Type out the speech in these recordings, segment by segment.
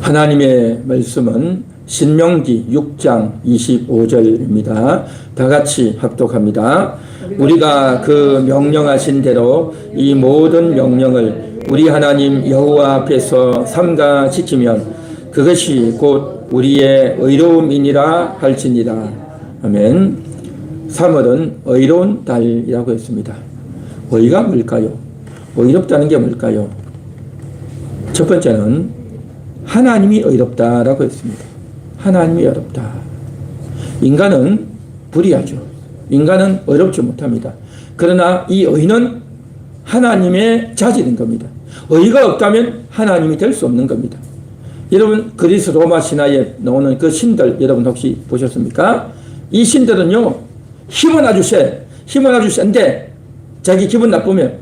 하나님의 말씀은 신명기 6장 25절입니다. 다 같이 합독합니다. 우리가 그 명령하신 대로 이 모든 명령을 우리 하나님 여호와 앞에서 삼가 지키면 그것이 곧 우리의 의로움이니라 할지니라. 아멘. 3월은 의로운 달이라고 했습니다. 의가 뭘까요? 의롭다는 게 뭘까요? 첫 번째는 하나님이 의롭다라고 했습니다. 하나님이 의롭다. 인간은 불의하죠. 인간은 의롭지 못합니다. 그러나 이 의는 하나님의 자질인 겁니다. 의가 없다면 하나님이 될 수 없는 겁니다. 여러분 그리스 로마 신화에 나오는 그 신들 여러분 혹시 보셨습니까? 이 신들은요 힘은 아주 센데 자기 기분 나쁘면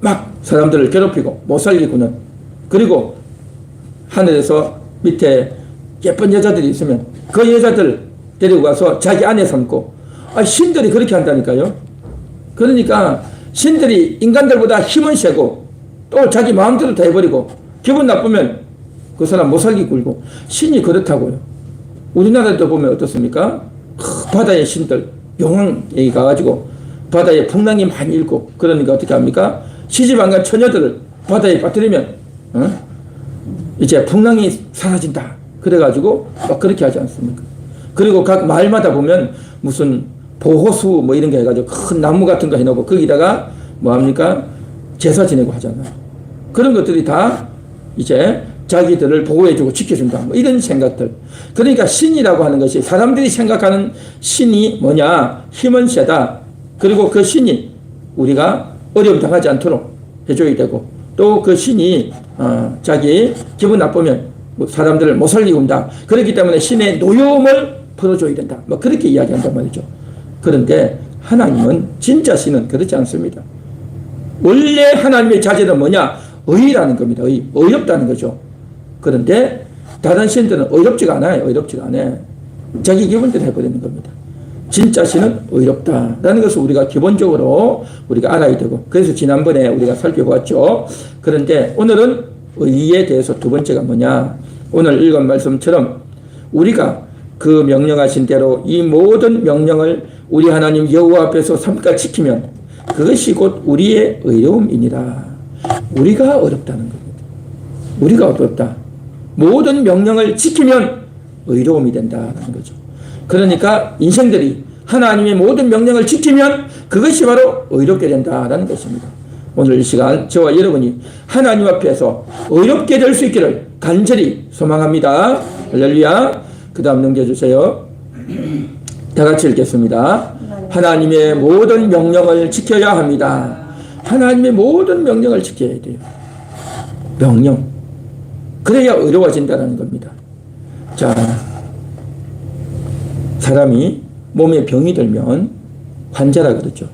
막 사람들을 괴롭히고 못 살리고는, 그리고 하늘에서 밑에 예쁜 여자들이 있으면 그 여자들 데리고 가서 자기 아내 삼고, 신들이 그렇게 한다니까요. 그러니까 신들이 인간들보다 힘은 세고 또 자기 마음대로 다 해버리고 기분 나쁘면 그 사람 못 살게 굴고, 신이 그렇다고요. 우리나라도 보면 어떻습니까? 바다의 신들 용왕에 가가지고 바다에 풍랑이 많이 일고, 그러니까 어떻게 합니까? 시집 안 간 처녀들을 바다에 빠뜨리면 이제 풍랑이 사라진다. 그래가지고 막 그렇게 하지 않습니까? 그리고 각 마을마다 보면 무슨 보호수 뭐 이런 게 해가지고 큰 나무 같은 거 해놓고 거기다가 뭐 합니까? 제사 지내고 하잖아요. 그런 것들이 다 이제 자기들을 보호해주고 지켜준다. 뭐 이런 생각들. 그러니까 신이라고 하는 것이 사람들이 생각하는 신이 뭐냐? 힘은 세다. 그리고 그 신이 우리가 어려움 당하지 않도록 해줘야 되고, 또 그 신이 자기 기분 나쁘면 사람들을 못 살리고 온다. 그렇기 때문에 신의 노여움을 풀어줘야 된다. 뭐 그렇게 이야기한단 말이죠. 그런데 하나님은, 진짜 신은 그렇지 않습니다. 원래 하나님의 자질은 뭐냐? 의라는 겁니다. 의롭다는 거죠. 그런데 다른 신들은 의롭지가 않아요. 의롭지가 않아요. 자기 기분대로 해버리는 겁니다. 진짜 신은 의롭다라는 것을 우리가 기본적으로 우리가 알아야 되고, 그래서 지난번에 우리가 살펴보았죠. 그런데 오늘은 의에 대해서 두 번째가 뭐냐? 오늘 읽은 말씀처럼 우리가 그 명령하신 대로 이 모든 명령을 우리 하나님 여호와 앞에서 삼가 지키면 그것이 곧 우리의 의로움이니라. 우리가 어렵다는 겁니다. 우리가 어렵다. 모든 명령을 지키면 의로움이 된다는 거죠. 그러니까 인생들이 하나님의 모든 명령을 지키면 그것이 바로 의롭게 된다는 것입니다. 오늘 이 시간 저와 여러분이 하나님 앞에서 의롭게 될 수 있기를 간절히 소망합니다. 할렐루야. 그 다음 넘겨주세요. 다 같이 읽겠습니다. 하나님의 모든 명령을 지켜야 합니다. 하나님의 모든 명령을 지켜야 돼요. 명령. 그래야 의로워진다는 겁니다. 자, 사람이 몸에 병이 들면 환자라 그러죠.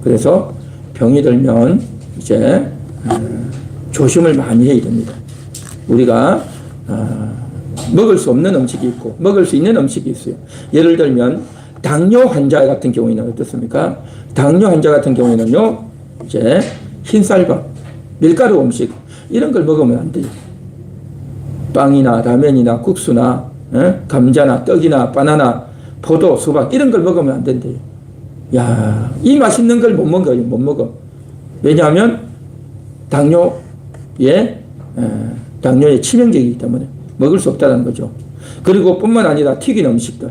그래서 병이 들면 이제 조심을 많이 해야 됩니다. 우리가 먹을 수 없는 음식이 있고 먹을 수 있는 음식이 있어요. 예를 들면 당뇨 환자 같은 경우에는 어떻습니까? 당뇨 환자 같은 경우에는요, 이제 흰쌀밥, 밀가루 음식 이런 걸 먹으면 안 돼요. 빵이나 라면이나 국수나 감자나 떡이나 바나나, 포도, 수박 이런 걸 먹으면 안 된대요. 야, 이 맛있는 걸 못 먹어요. 못 먹어. 왜냐하면 당뇨에 치명적이기 때문에 먹을 수 없다는 거죠. 그리고 뿐만 아니라 튀긴 음식들,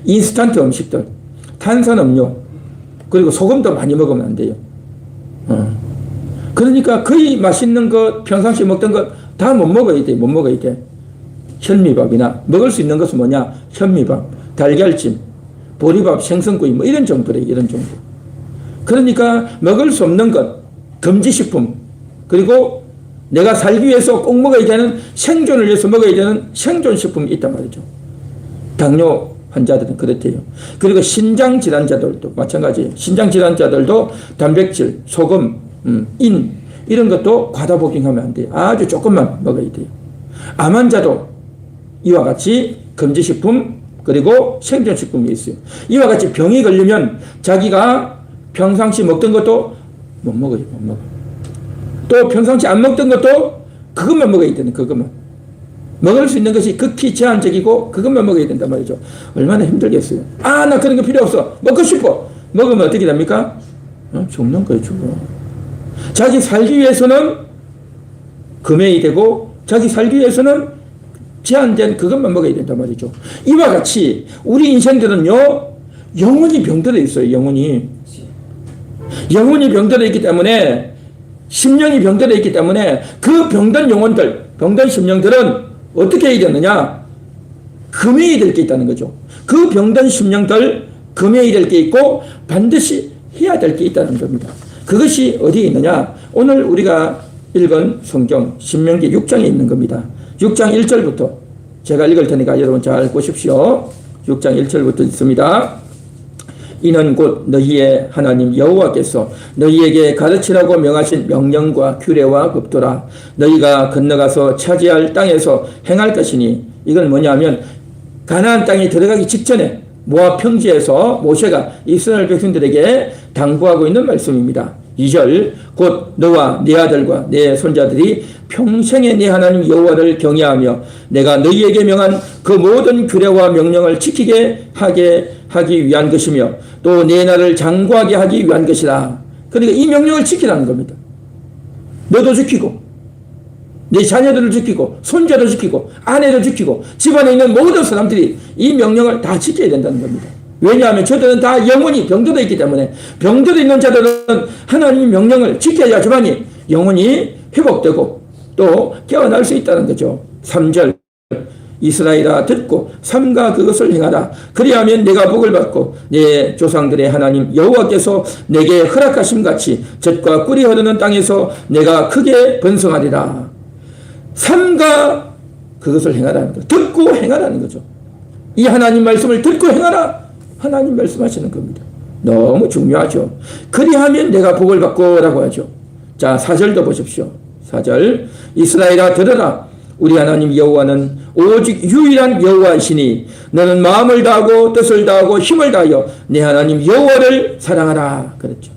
인스턴트 음식들, 탄산음료, 그리고 소금도 많이 먹으면 안 돼요. 그러니까 거의 맛있는 거, 평상시에 먹던 거 다 못 먹어야 돼. 못 먹어야 돼. 현미밥이나 먹을 수 있는 것은 뭐냐? 현미밥, 달걀찜, 보리밥, 생선구이 뭐 이런 정도래. 이런 정도. 그러니까 먹을 수 없는 것, 금지식품, 그리고 내가 살기 위해서 꼭 먹어야 되는, 생존을 위해서 먹어야 되는 생존식품이 있단 말이죠. 당뇨 환자들은 그렇대요. 그리고 신장질환자들도 마찬가지예요. 신장질환자들도 단백질, 소금, 인 이런 것도 과다 복용하면 안 돼요. 아주 조금만 먹어야 돼요. 암 환자도 이와 같이 금지식품 그리고 생존식품이 있어요. 이와 같이 병이 걸리면 자기가 평상시 먹던 것도 못 먹어요. 못 먹어. 또 평상시 안 먹던 것도 그것만 먹어야 되는, 그것만. 먹을 수 있는 것이 극히 제한적이고 그것만 먹어야 된단 말이죠. 얼마나 힘들겠어요. 아, 나 그런 거 필요 없어. 먹고 싶어. 먹으면 어떻게 됩니까? 죽는 거예요, 죽어. 자기 살기 위해서는 금해이 되고 자기 살기 위해서는 제한된 그것만 먹어야 된단 말이죠. 이와 같이 우리 인생들은요, 영혼이 병들어 있어요. 영혼이 병들어 있기 때문에, 심령이 병들어 있기 때문에 그 병든 영혼들, 병든 심령들은 어떻게 해야 되느냐? 금해야 될 게 있다는 거죠. 그 병든 심령들 금해야 될 게 있고 반드시 해야 될 게 있다는 겁니다. 그것이 어디에 있느냐? 오늘 우리가 읽은 성경 신명기 6장에 있는 겁니다. 6장 1절부터 제가 읽을 테니까 여러분 잘 보십시오. 6장 1절부터 있습니다. 이는 곧 너희의 하나님 여호와께서 너희에게 가르치라고 명하신 명령과 규례와 법도라. 너희가 건너가서 차지할 땅에서 행할 것이니, 이건 뭐냐면 가나안 땅에 들어가기 직전에 모압 평지에서 모세가 이스라엘 백성들에게 당부하고 있는 말씀입니다. 2절, 곧 너와 네 아들과 네 손자들이 평생에 네 하나님 여호와를 경외하며 내가 너희에게 명한 그 모든 규례와 명령을 지키게 하기 위한 것이며 또 네 나라를 장구하게 하기 위한 것이라. 그러니까 이 명령을 지키라는 겁니다. 너도 지키고 네 자녀들을 지키고 손자도 지키고 아내도 지키고 집안에 있는 모든 사람들이 이 명령을 다 지켜야 된다는 겁니다. 왜냐하면 저들은 다 영혼이 병들어 있기 때문에, 병들어 있는 자들은 하나님의 명령을 지켜야지만이 영혼이 회복되고 또 깨어날 수 있다는 거죠. 3절, 이스라엘아 듣고 삼가 그것을 행하라. 그리하면 내가 복을 받고 내 조상들의 하나님 여호와께서 내게 허락하심 같이 젖과 꿀이 흐르는 땅에서 내가 크게 번성하리라. 삼가 그것을 행하라는 거, 듣고 행하라는 거죠. 이 하나님 말씀을 듣고 행하라. 하나님 말씀하시는 겁니다. 너무 중요하죠. 그리하면 내가 복을 받고 라고 하죠. 자, 4절도 보십시오. 4절, 이스라엘아 들으라. 우리 하나님 여호와는 오직 유일한 여호와이시니 너는 마음을 다하고 뜻을 다하고 힘을 다하여 내 하나님 여호와를 사랑하라. 그랬죠.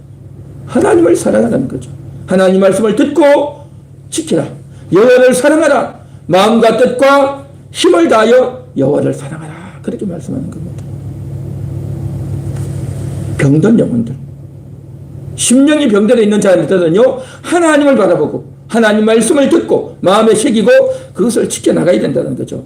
하나님을 사랑하라는 거죠. 하나님 말씀을 듣고 지키라. 여호와를 사랑하라. 마음과 뜻과 힘을 다하여 여호와를 사랑하라. 그렇게 말씀하는 겁니다. 병든 영혼들, 심령이 병들어 있는 자들은요, 하나님을 바라보고 하나님 말씀을 듣고 마음에 새기고 그것을 지켜나가야 된다는 거죠.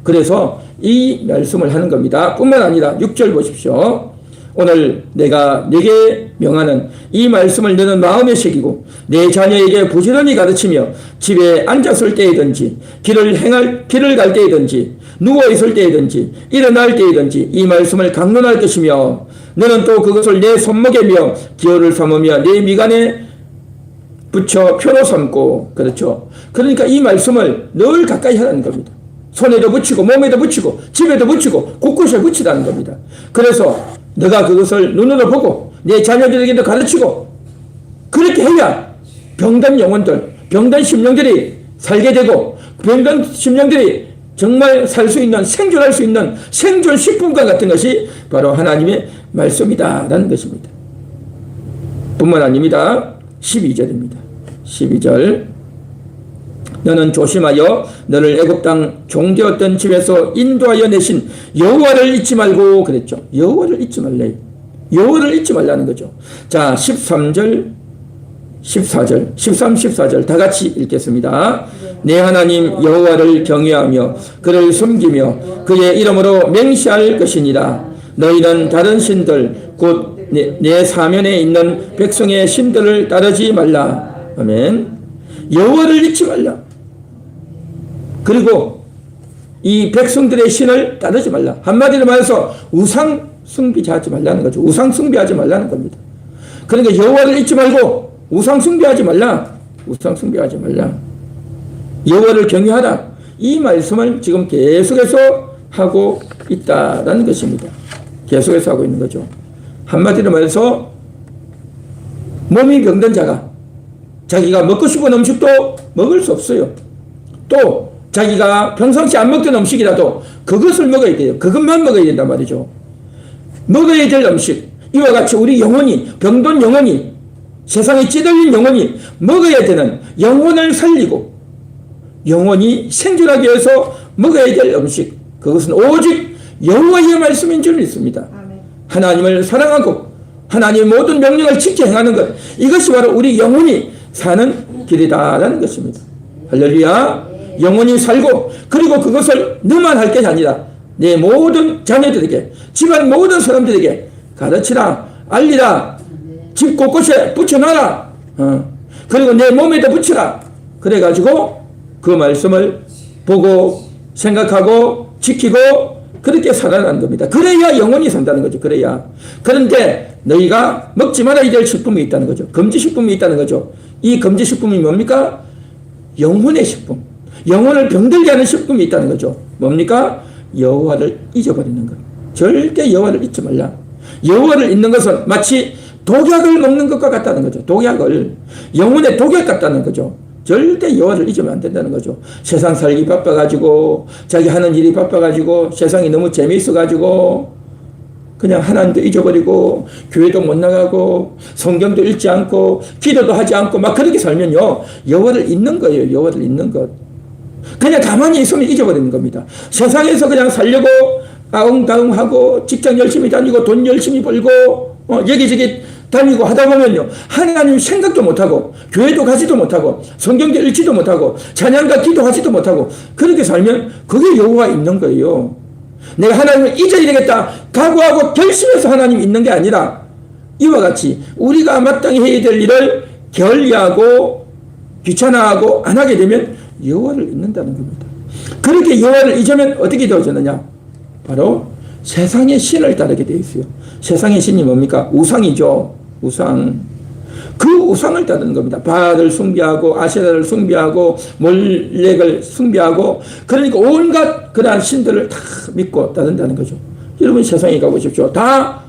그래서 이 말씀을 하는 겁니다. 뿐만 아니라 6절 보십시오. 오늘 내가 네게 명하는 이 말씀을 너는 마음에 새기고 내 자녀에게 부지런히 가르치며 집에 앉았을 때이든지 길을 갈 때이든지 누워있을 때이든지 일어날 때이든지 이 말씀을 강론할 것이며 너는 또 그것을 내 손목에며 기호를 삼으며 내 미간에 붙여 표로 삼고. 그렇죠. 그러니까 이 말씀을 늘 가까이 하라는 겁니다. 손에도 붙이고 몸에도 붙이고 집에도 붙이고 곳곳에 붙이라는 겁니다. 그래서 너가 그것을 눈으로 보고 내 자녀들에게도 가르치고 그렇게 해야 병든 영혼들, 병든 심령들이 살게 되고 병든 심령들이 정말 살 수 있는, 생존할 수 있는 생존 식품과 같은 것이 바로 하나님의 말씀이다라는 것입니다. 뿐만 아닙니다. 12절입니다. 12절, 너는 조심하여 너를 애굽 땅 종되었던 집에서 인도하여 내신 여호와를 잊지 말고. 그랬죠. 여호와를 잊지 말래. 여호와를 잊지 말라는 거죠. 자, 13절, 14절, 13, 14절 다 같이 읽겠습니다. 내 하나님 여호와를 경외하며 그를 숨기며 그의 이름으로 맹세할 것이니라. 너희는 다른 신들 곧 내 사면에 있는 백성의 신들을 따르지 말라. 아멘. 여호와를 잊지 말라. 그리고 이 백성들의 신을 따르지 말라. 한마디로 말해서 우상 숭배하지 말라는 거죠. 우상 숭배하지 말라는 겁니다. 그러니까 여호와를 잊지 말고 우상 숭배하지 말라. 우상 숭배하지 말라. 여호와를 경외하라. 이 말씀을 지금 계속해서 하고 있다라는 것입니다. 계속해서 하고 있는 거죠. 한마디로 말해서 몸이 병든 자가 자기가 먹고 싶은 음식도 먹을 수 없어요. 또 자기가 평상시 안 먹던 음식이라도 그것을 먹어야 돼요. 그것만 먹어야 된단 말이죠. 먹어야 될 음식, 이와 같이 우리 영혼이, 병든 영혼이, 세상에 찌들린 영혼이 먹어야 되는, 영혼을 살리고 영원히 생존하기 위해서 먹어야 될 음식, 그것은 오직 여호와의 말씀인 줄 믿습니다. 하나님을 사랑하고 하나님의 모든 명령을 지켜 행하는 것, 이것이 바로 우리 영원히 사는 길이다라는 것입니다. 할렐루야. 영원히 살고, 그리고 그것을 너만 할 것이 아니라 내 모든 자녀들에게, 집안 모든 사람들에게 가르치라, 알리라, 집 곳곳에 붙여놔라, 그리고 내 몸에다 붙여라. 그래가지고 그 말씀을 보고 생각하고 지키고 그렇게 살아가는 겁니다. 그래야 영원히 산다는 거죠. 그래야. 그런데 너희가 먹지 말아야 될 식품이 있다는 거죠. 금지식품이 있다는 거죠. 이 금지식품이 뭡니까? 영혼의 식품. 영혼을 병들게 하는 식품이 있다는 거죠. 뭡니까? 여호와를 잊어버리는 것. 절대 여호와를 잊지 말라. 여호와를 잊는 것은 마치 독약을 먹는 것과 같다는 거죠. 독약을. 영혼의 독약 같다는 거죠. 절대 여호와를 잊으면 안 된다는 거죠. 세상 살기 바빠가지고, 자기 하는 일이 바빠가지고, 세상이 너무 재미있어가지고 그냥 하나님도 잊어버리고 교회도 못 나가고 성경도 읽지 않고 기도도 하지 않고 막 그렇게 살면요, 여호와를 잊는 거예요. 여호와를 잊는 것. 그냥 가만히 있으면 잊어버리는 겁니다. 세상에서 그냥 살려고 아웅다웅하고 직장 열심히 다니고 돈 열심히 벌고 여기저기 다니고 하다 보면요, 하나님 생각도 못하고 교회도 가지도 못하고 성경도 읽지도 못하고 찬양과 기도하지도 못하고 그렇게 살면 그게 여호와 있는 거예요. 내가 하나님을 잊어야 되겠다 각오하고 결심해서 하나님 있는 게 아니라 이와 같이 우리가 마땅히 해야 될 일을 게을리하고 귀찮아하고 안 하게 되면 여호와를 잊는다는 겁니다. 그렇게 여호와를 잊으면 어떻게 되어지느냐? 바로 세상의 신을 따르게 되어 있어요. 세상의 신이 뭡니까? 우상이죠. 우상. 그 우상을 따르는 겁니다. 바알을 숭배하고 아세라를 숭배하고 몰렉을 숭배하고, 그러니까 온갖 그러한 신들을 다 믿고 따른다는 거죠. 여러분 세상에 가보십시오. 다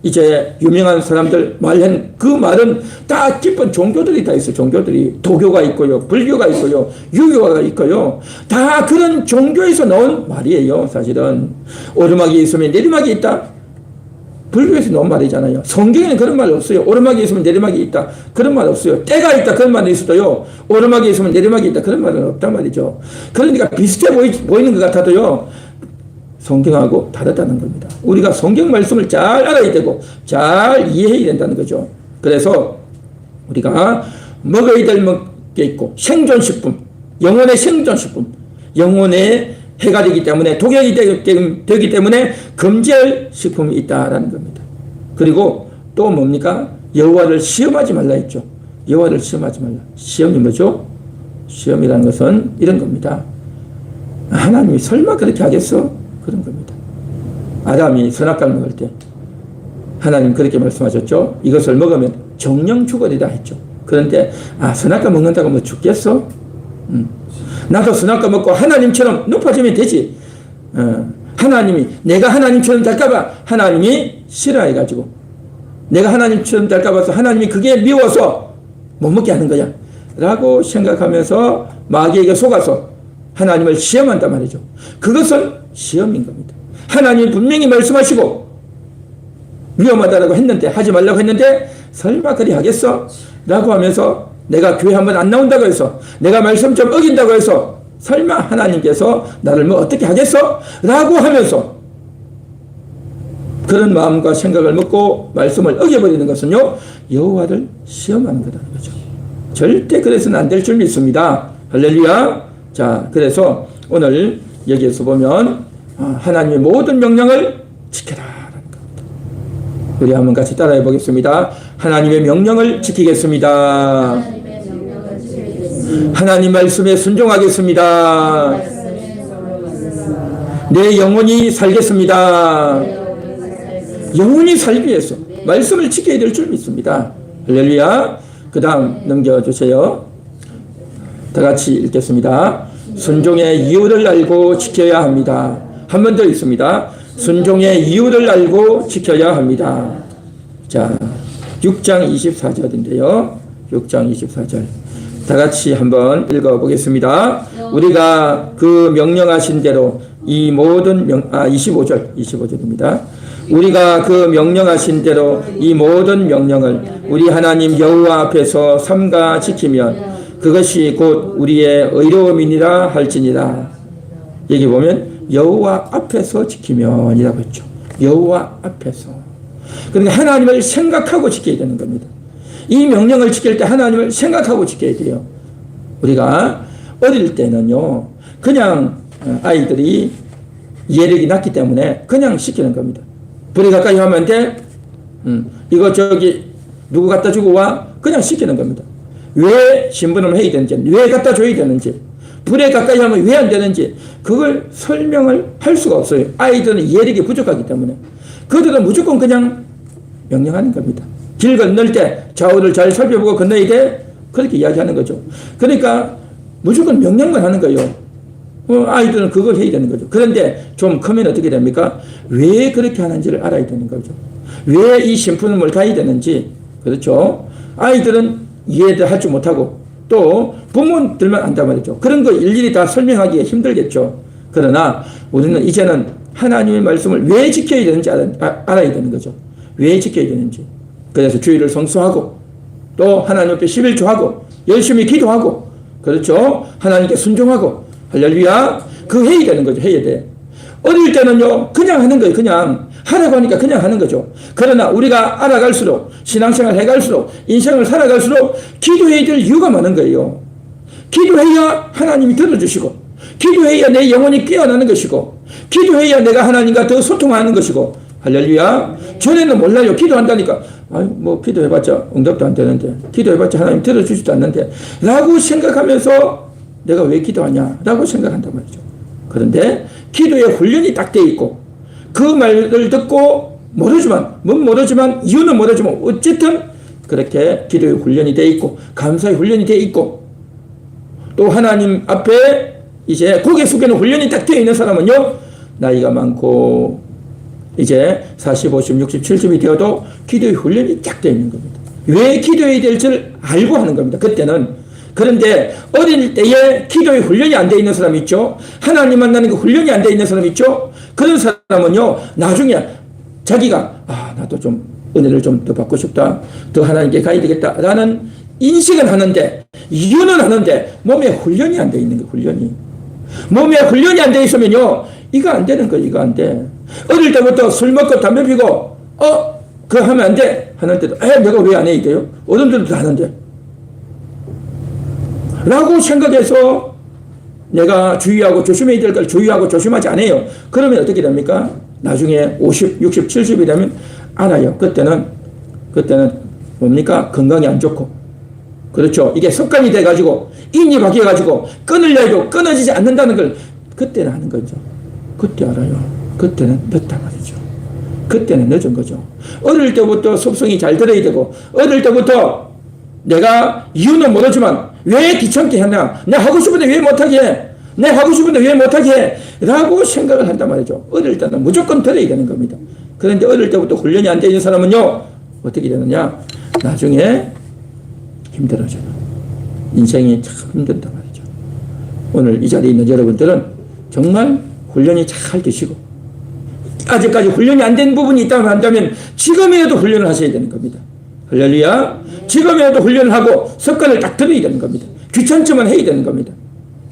이제 유명한 사람들 말한 그 말은 다 깊은 종교들이 다 있어요. 종교들이 도교가 있고요, 불교가 있고요, 유교가 있고요. 다 그런 종교에서 나온 말이에요. 사실은 오르막이 있으면 내리막이 있다, 불교에서 나온 말이잖아요. 성경에는 그런 말 없어요. 오르막이 있으면 내리막이 있다, 그런 말 없어요. 때가 있다, 그런 말은 있어도요, 오르막이 있으면 내리막이 있다, 그런 말은 없단 말이죠. 그러니까 비슷해 보이는 것 같아도요, 성경하고 다르다는 겁니다. 우리가 성경 말씀을 잘 알아야 되고 잘 이해해야 된다는 거죠. 그래서 우리가 먹어야 될 게 있고, 생존식품, 영혼의 생존식품, 영혼의 해가 되기 때문에, 독약이 되기 때문에 금지할 식품이 있다라는 겁니다. 그리고 또 뭡니까? 여호와를 시험하지 말라 했죠. 여호와를 시험하지 말라. 시험이 뭐죠? 시험이라는 것은 이런 겁니다. 하나님이 설마 그렇게 하겠어? 그런 겁니다. 아담이 선악과를 먹을 때 하나님 그렇게 말씀하셨죠. 이것을 먹으면 정령 죽으리라 했죠. 그런데 선악과 먹는다고 뭐 죽겠어? 나도 선악과 먹고 하나님처럼 높아지면 되지. 하나님이, 내가 하나님처럼 될까봐 하나님이 싫어해가지고, 내가 하나님처럼 될까봐서 하나님이 그게 미워서 못 먹게 하는 거야 라고 생각하면서 마귀에게 속아서 하나님을 시험한단 말이죠. 그것은 시험인 겁니다. 하나님이 분명히 말씀하시고 위험하다라고 했는데, 하지 말라고 했는데 설마 그리 하겠어? 라고 하면서, 내가 교회 한번 안 나온다고 해서, 내가 말씀 좀 어긴다고 해서 설마 하나님께서 나를 뭐 어떻게 하겠어? 라고 하면서 그런 마음과 생각을 먹고 말씀을 어겨버리는 것은요, 여호와를 시험하는 거라는 거죠. 절대 그래서는 안 될 줄 믿습니다. 할렐루야. 자, 그래서 오늘 여기에서 보면 하나님의 모든 명령을 지켜라라는 겁니다. 우리 한번 같이 따라해 보겠습니다. 하나님의 명령을 지키겠습니다. 하나님 말씀에 순종하겠습니다. 내 영혼이 살겠습니다. 영혼이 살기 위해서 말씀을 지켜야 될 줄 믿습니다. 할렐루야. 그 다음 넘겨주세요. 다 같이 읽겠습니다. 순종의 이유를 알고 지켜야 합니다. 한 번 더 읽습니다. 순종의 이유를 알고 지켜야 합니다. 자, 6장 24절인데요. 6장 24절. 다 같이 한번 읽어보겠습니다. 우리가 그 명령하신 대로 이 모든 25절입니다. 우리가 그 명령하신 대로 이 모든 명령을 우리 하나님 여호와 앞에서 삼가 지키면 그것이 곧 우리의 의로움이니라 할지니라. 여기 보면 여호와 앞에서 지키면이라고 했죠. 여호와 앞에서. 그러니까 하나님을 생각하고 지켜야 되는 겁니다. 이 명령을 지킬 때 하나님을 생각하고 지켜야 돼요. 우리가 어릴 때는요, 그냥 아이들이 예력이 낮기 때문에 그냥 시키는 겁니다. 불에 가까이 하면 안 돼? 이거 저기 누구 갖다 주고 와? 그냥 시키는 겁니다. 왜 신분을 해야 되는지, 왜 갖다 줘야 되는지, 불에 가까이 하면 왜 안 되는지 그걸 설명을 할 수가 없어요. 아이들은 예력이 부족하기 때문에. 그들은 무조건 그냥 명령하는 겁니다. 길 건널 때 좌우를 잘 살펴보고 건너야 돼? 그렇게 이야기하는 거죠. 그러니까 무조건 명령만 하는 거예요. 아이들은 그걸 해야 되는 거죠. 그런데 좀 크면 어떻게 됩니까? 왜 그렇게 하는지를 알아야 되는 거죠. 왜 이 신분을 가야 되는지. 그렇죠. 아이들은 이해를 할 줄 못하고 또 부모들만 안단 말이죠. 그런 거 일일이 다 설명하기가 힘들겠죠. 그러나 우리는 이제는 하나님의 말씀을 왜 지켜야 되는지 알아야 되는 거죠. 왜 지켜야 되는지. 그래서 주일을 성수하고 또 하나님 앞에 11조하고 열심히 기도하고 그렇죠. 하나님께 순종하고 할렐루야. 그거 해야 되는 거죠. 해야 돼. 어릴 때는요 그냥 하는 거예요. 그냥 하라고 하니까 그냥 하는 거죠. 그러나 우리가 알아갈수록 신앙생활 해갈수록 인생을 살아갈수록 기도해야 될 이유가 많은 거예요. 기도해야 하나님이 들어주시고 기도해야 내 영혼이 깨어나는 것이고 기도해야 내가 하나님과 더 소통하는 것이고 할렐루야. 전에는 몰라요. 기도한다니까 아유 뭐 기도해봤자 응답도 안 되는데 기도해봤자 하나님 들어주지도 않는데 라고 생각하면서 내가 왜 기도하냐 라고 생각한단 말이죠. 그런데 기도의 훈련이 딱 돼 있고 그 말을 듣고 모르지만 이유는 모르지만 어쨌든 그렇게 기도의 훈련이 돼 있고 감사의 훈련이 돼 있고 또 하나님 앞에 이제 고개 숙이는 훈련이 딱 되어 있는 사람은요 나이가 많고 이제 40, 50, 60, 70이 되어도 기도의 훈련이 딱 되어 있는 겁니다. 왜 기도해야 될지를 알고 하는 겁니다. 그때는. 그런데 어릴 때에 기도의 훈련이 안 되어 있는 사람 있죠. 하나님 만나는 그 훈련이 안 되어 있는 사람 있죠. 그런 사람은요 나중에 자기가 나도 좀 은혜를 좀 더 받고 싶다. 더 하나님께 가야 되겠다 라는 인식은 하는데 이유는 하는데 몸에 훈련이 안 되어 있는 거예요. 훈련이. 몸에 훈련이 안 되어 있으면요 이거 안 되는 거예요. 이거 안 돼. 어릴 때부터 술 먹고 담배 피고 그거 하면 안 돼 하는 때도 내가 왜 안 해야 돼요? 어른들도 다 하는데 라고 생각해서 내가 주의하고 조심해야 될 걸 주의하고 조심하지 않아요. 그러면 어떻게 됩니까? 나중에 50, 60, 70이 되면 알아요. 그때는 뭡니까? 건강이 안 좋고 그렇죠. 이게 습관이 돼가지고 인이 바뀌어가지고 끊으려 해도 끊어지지 않는다는 걸 그때는 하는 거죠. 그때 알아요. 그때는 늦다 말이죠. 그때는 늦은 거죠. 어릴 때부터 습성이 잘 들어야 되고 어릴 때부터 내가 이유는 모르지만 왜 귀찮게 했나? 내가 하고 싶은데 왜 못하게 해? 내가 하고 싶은데 왜 못하게 해? 라고 생각을 한단 말이죠. 어릴 때는 무조건 들어야 되는 겁니다. 그런데 어릴 때부터 훈련이 안 되는 사람은요 어떻게 되느냐? 나중에 힘들어져요. 인생이 참 힘들단 말이죠. 오늘 이 자리에 있는 여러분들은 정말 훈련이 잘 되시고 아직까지 훈련이 안 된 부분이 있다고 한다면 지금이라도 훈련을 하셔야 되는 겁니다. 할렐루야. 지금이라도 훈련을 하고 습관을 딱 들어야 되는 겁니다. 귀찮지만 해야 되는 겁니다.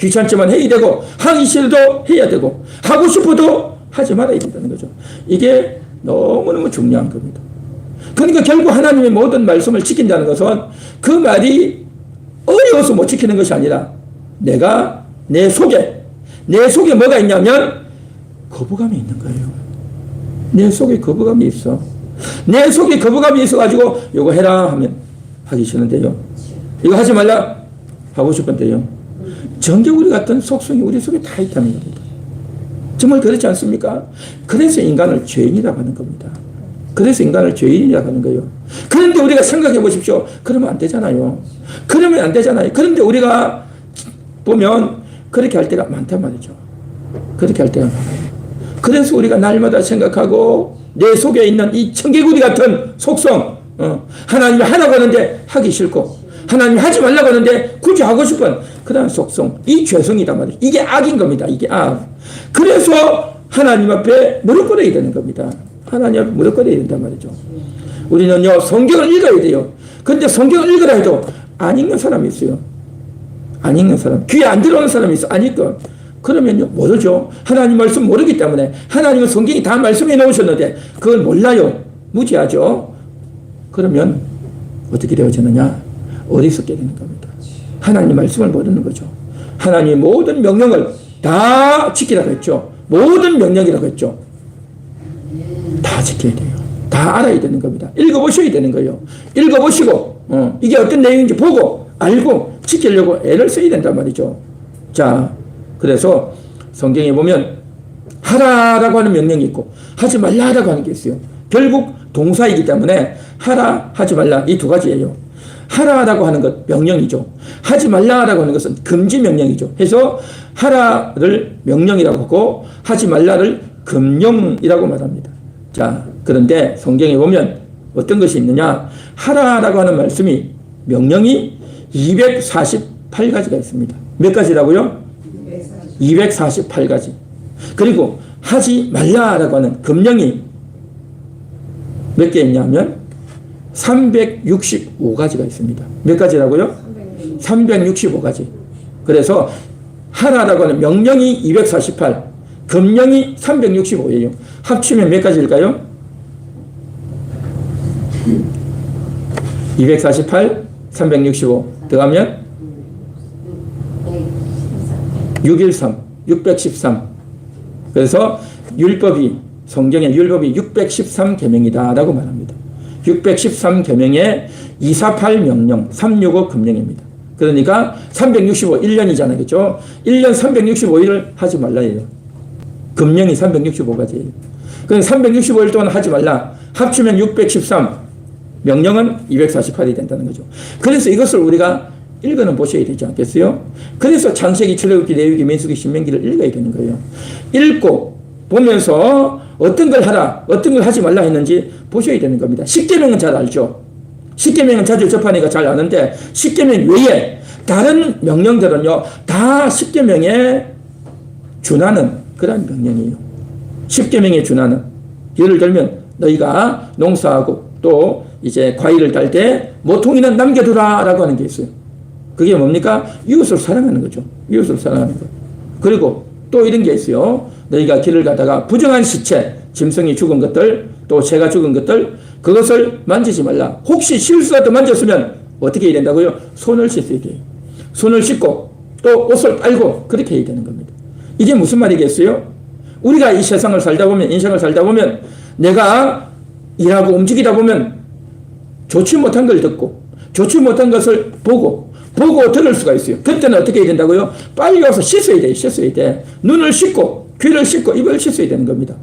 귀찮지만 해야 되고 하기 싫어도 해야 되고 하고 싶어도 하지 말아야 된다는 거죠. 이게 너무너무 중요한 겁니다. 그러니까 결국 하나님의 모든 말씀을 지킨다는 것은 그 말이 어려워서 못 지키는 것이 아니라 내가 내 속에 뭐가 있냐면 거부감이 있는 거예요. 내 속에 거부감이 있어. 내 속에 거부감이 있어가지고 이거 해라 하면 하기 싫은데요. 이거 하지 말라 하고 싶은데요. 정겨구리 같은 속성이 우리 속에 다 있다는 겁니다. 정말 그렇지 않습니까? 그래서 인간을 죄인이라고 하는 겁니다. 그래서 인간을 죄인이라고 하는 거예요. 그런데 우리가 생각해 보십시오. 그러면 안 되잖아요. 그런데 우리가 보면 그렇게 할 때가 많단 말이죠. 그렇게 할 때가 많아요. 그래서 우리가 날마다 생각하고 내 속에 있는 이 청개구리 같은 속성, 하나님이 하라고 하는데 하기 싫고 하나님이 하지 말라고 하는데 굳이 하고 싶은 그런 속성, 이 죄성이단 말이에요. 이게 악인 겁니다. 이게 악. 그래서 하나님 앞에 무릎 꿇어야 되는 겁니다. 하나님 앞에 무릎 꿇어야 된단 말이죠. 우리는요 성경을 읽어야 돼요. 근데 성경을 읽으라 해도 안 읽는 사람이 있어요. 안 읽는 사람, 귀에 안 들어오는 사람이 있어. 안 읽건. 그러면요, 모르죠. 하나님 말씀 모르기 때문에. 하나님은 성경이 다 말씀해 놓으셨는데 그걸 몰라요. 무지하죠. 그러면 어떻게 되어지느냐? 어리석게 되는 겁니다. 하나님 말씀을 모르는 거죠. 하나님의 모든 명령을 다 지키라고 했죠. 모든 명령이라고 했죠. 다 지켜야 돼요. 다 알아야 되는 겁니다. 읽어보셔야 되는 거예요. 읽어보시고 이게 어떤 내용인지 보고 알고 지키려고 애를 써야 된단 말이죠. 자, 그래서 성경에 보면 하라라고 하는 명령이 있고 하지 말라라고 하는 게 있어요. 결국 동사이기 때문에 하라, 하지 말라 이 두 가지예요. 하라라고 하는 것 명령이죠. 하지 말라라고 하는 것은 금지 명령이죠. 해서 하라를 명령이라고 하고 하지 말라를 금령이라고 말합니다. 자, 그런데 성경에 보면 어떤 것이 있느냐? 하라라고 하는 말씀이 명령이 248가지가 있습니다. 몇 가지라고요? 248가지. 그리고 하지 말라라고 하는 금령이 몇 개 있냐면 365가지가 있습니다. 몇 가지라고요? 365가지. 그래서 하라라고 하는 명령이 248, 금령이 365예요. 합치면 몇 가지일까요? 248, 365 더하면 613, 613. 그래서 율법이 성경의 율법이 613계명이다라고 말합니다. 613계명의 248 명령, 365 금령입니다. 그러니까 365, 1년이잖아요. 그렇죠? 1년 365일을 하지 말라예요. 금령이 365가지예요. 그래서 365일 동안 하지 말라. 합치면 613, 명령은 248이 된다는 거죠. 그래서 이것을 우리가 읽어는 보셔야 되지 않겠어요? 그래서 창세기, 출애굽기, 레위기, 민수기, 신명기를 읽어야 되는 거예요. 읽고 보면서 어떤 걸 하라, 어떤 걸 하지 말라 했는지 보셔야 되는 겁니다. 십계명은 잘 알죠. 십계명은 자주 접하니까 잘 아는데 십계명 외에 다른 명령들은요 다 십계명에 준하는 그런 명령이에요. 십계명에 준하는. 예를 들면 너희가 농사하고 또 이제 과일을 딸 때 모퉁이는 남겨두라라고 하는 게 있어요. 그게 뭡니까? 이웃을 사랑하는 거죠. 이웃을 사랑하는 것. 그리고 또 이런 게 있어요. 너희가 길을 가다가 부정한 시체, 짐승이 죽은 것들, 또 새가 죽은 것들, 그것을 만지지 말라. 혹시 실수라도 만졌으면 어떻게 해야 된다고요? 손을 씻어야 돼요. 손을 씻고 또 옷을 빨고 그렇게 해야 되는 겁니다. 이게 무슨 말이겠어요? 우리가 이 세상을 살다 보면, 인생을 살다 보면 내가 일하고 움직이다 보면 좋지 못한 걸 듣고 좋지 못한 것을 보고 들을 수가 있어요. 그때는 어떻게 해야 된다고요? 빨리 와서 씻어야 돼. 씻어야 돼. 눈을 씻고 귀를 씻고 입을 씻어야 되는 겁니다.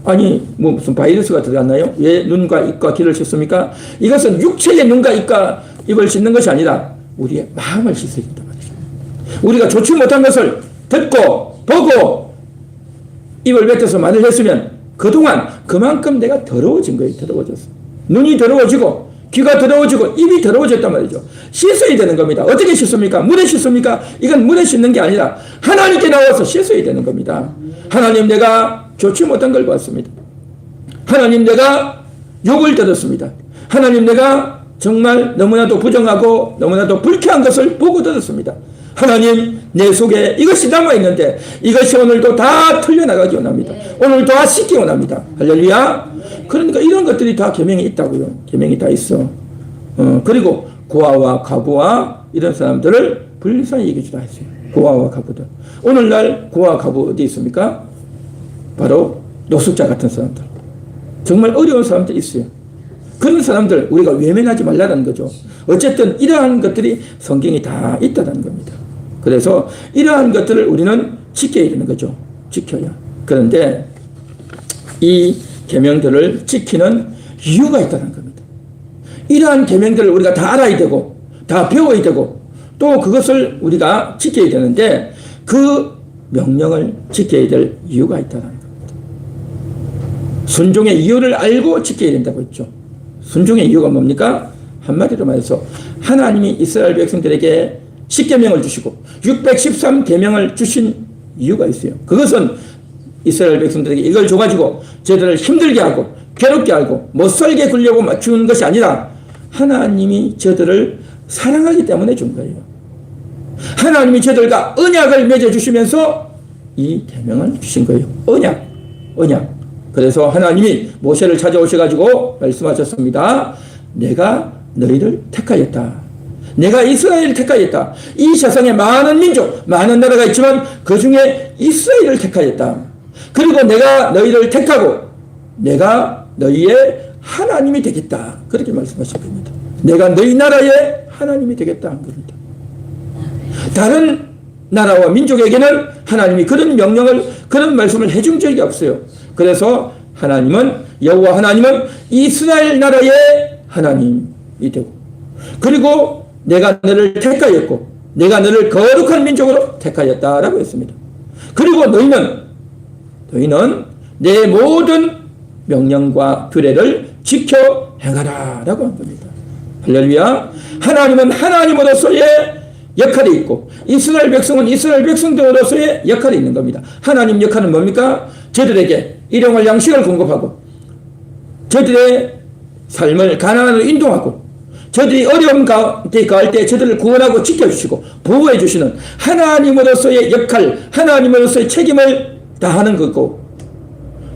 아니 뭐 무슨 바이러스가 들어갔나요? 왜 눈과 입과 귀를 씻습니까? 이것은 육체의 눈과 입과 입을 씻는 것이 아니라 우리의 마음을 씻어야 된단 말이죠. 우리가 좋지 못한 것을 듣고 보고 입을 뱉어서 말을 했으면 그동안 그만큼 내가 더러워진 거예요. 더러워졌어. 눈이 더러워지고 귀가 더러워지고 입이 더러워졌단 말이죠. 씻어야 되는 겁니다. 어떻게 씻습니까? 물에 씻습니까? 이건 물에 씻는 게 아니라 하나님께 나와서 씻어야 되는 겁니다. 하나님, 내가 좋지 못한 걸 봤습니다. 하나님, 내가 욕을 들었습니다. 하나님, 내가 정말 너무나도 부정하고 너무나도 불쾌한 것을 보고 들었습니다. 하나님, 내 속에 이것이 남아있는데 이것이 오늘도 다 털려나가기 원합니다. 오늘 다 씻기 원합니다. 할렐루야. 그러니까 이런 것들이 다 계명이 있다고요. 계명이 다 있어. 그리고 고아와 가부와 이런 사람들을 분리해서 얘기해 주라 했어요. 고아와 가부들. 오늘날 고아와 가부 어디 있습니까? 바로 노숙자 같은 사람들. 정말 어려운 사람들 있어요. 그런 사람들 우리가 외면하지 말라는 거죠. 어쨌든 이러한 것들이 성경이 다 있다는 겁니다. 그래서 이러한 것들을 우리는 지켜야 되는 거죠. 지켜야. 그런데 이 계명들을 지키는 이유가 있다는 겁니다. 이러한 계명들을 우리가 다 알아야 되고 다 배워야 되고 또 그것을 우리가 지켜야 되는데 그 명령을 지켜야 될 이유가 있다는 겁니다. 순종의 이유를 알고 지켜야 된다고 했죠. 순종의 이유가 뭡니까? 한마디로 말해서 하나님이 이스라엘 백성들에게 십계명을 주시고 613계명을 주신 이유가 있어요. 그것은 이스라엘 백성들에게 이걸 줘가지고 저들을 힘들게 하고 괴롭게 하고 못살게 굴려고 맞추는 것이 아니라 하나님이 저들을 사랑하기 때문에 준 거예요. 하나님이 저들과 언약을 맺어주시면서 이 계명을 주신 거예요. 언약. 그래서 하나님이 모세를 찾아오셔가지고 말씀하셨습니다. 내가 너희를 택하였다. 내가 이스라엘을 택하였다. 이 세상에 많은 민족, 많은 나라가 있지만 그 중에 이스라엘을 택하였다. 그리고 내가 너희를 택하고 내가 너희의 하나님이 되겠다. 그렇게 말씀하신 겁니다. 내가 너희 나라의 하나님이 되겠다 한 겁니다. 다른 나라와 민족에게는 하나님이 그런 명령을, 그런 말씀을 해준 적이 없어요. 그래서 여호와 하나님은 이스라엘 나라의 하나님이 되고, 그리고 내가 너를 택하였고 내가 너를 거룩한 민족으로 택하였다라고 했습니다. 그리고 너희는 내 모든 명령과 규례를 지켜 행하라 라고 한 겁니다. 할렐루야. 하나님은 하나님으로서의 역할이 있고 이스라엘 백성은 이스라엘 백성들로서의 역할이 있는 겁니다. 하나님 역할은 뭡니까? 저들에게 일용할 양식을 공급하고 저들의 삶을 가난으로 인도하고 저들이 어려움 가운데 가할 때 저들을 구원하고 지켜주시고 보호해 주시는 하나님으로서의 역할, 하나님으로서의 책임을 다하는 거고,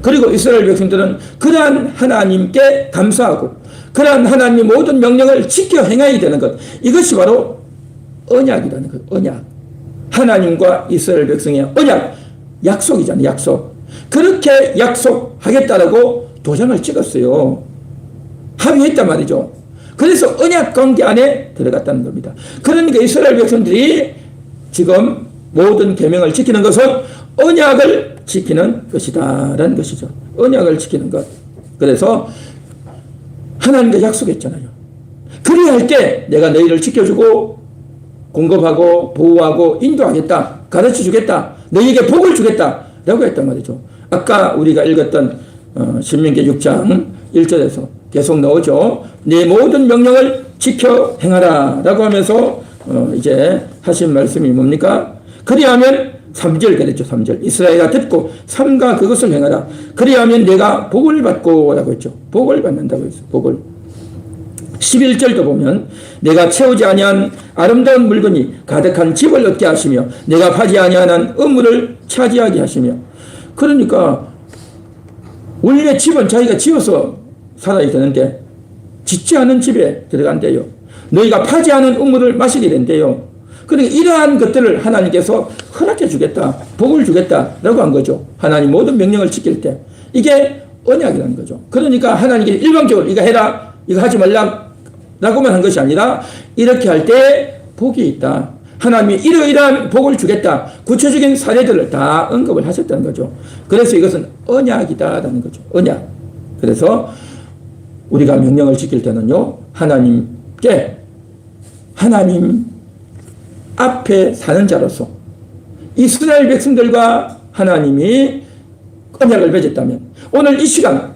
그리고 이스라엘 백성들은 그러한 하나님께 감사하고 그러한 하나님의 모든 명령을 지켜 행해야 되는 것, 이것이 바로 언약이라는 것. 언약. 하나님과 이스라엘 백성의 언약, 약속이잖아요. 약속. 그렇게 약속하겠다라고 도장을 찍었어요. 합의했단 말이죠. 그래서 언약 관계 안에 들어갔다는 겁니다. 그러니까 이스라엘 백성들이 지금 모든 계명을 지키는 것은 언약을 지키는 것이다라는 것이죠. 언약을 지키는 것. 그래서 하나님과 약속했잖아요. 그리할 때 내가 너희를 지켜주고 공급하고 보호하고 인도하겠다, 가르쳐주겠다, 너희에게 복을 주겠다 라고 했단 말이죠. 아까 우리가 읽었던 신명기 6장 1절에서 계속 나오죠. 내 모든 명령을 지켜 행하라 라고 하면서 이제 하신 말씀이 뭡니까? 그리하면 3절 그랬죠. 3절 이스라엘아 듣고 삼가 그것을 행하라. 그리하면 내가 복을 받고 라고 했죠. 복을 받는다고 했어요. 복을. 11절도 보면 내가 채우지 아니한 아름다운 물건이 가득한 집을 얻게 하시며 내가 파지 아니한 의무를 차지하게 하시며. 그러니까 원래 집은 자기가 지어서 살아야 되는데 짓지 않은 집에 들어간대요. 너희가 파지 않은 우물을 마시게 된대요. 그러니까 이러한 것들을 하나님께서 허락해 주겠다, 복을 주겠다라고 한 거죠. 하나님 모든 명령을 지킬 때. 이게 언약이라는 거죠. 그러니까 하나님께 일방적으로 이거 해라, 이거 하지 말라 라고만 한 것이 아니라 이렇게 할 때 복이 있다. 하나님이 이러이러한 복을 주겠다. 구체적인 사례들을 다 언급을 하셨다는 거죠. 그래서 이것은 언약이다라는 거죠. 언약. 그래서 우리가 명령을 지킬 때는요, 하나님께, 하나님 앞에 사는 자로서 이스라엘 백성들과 하나님이 언약을 맺었다면 오늘 이 시간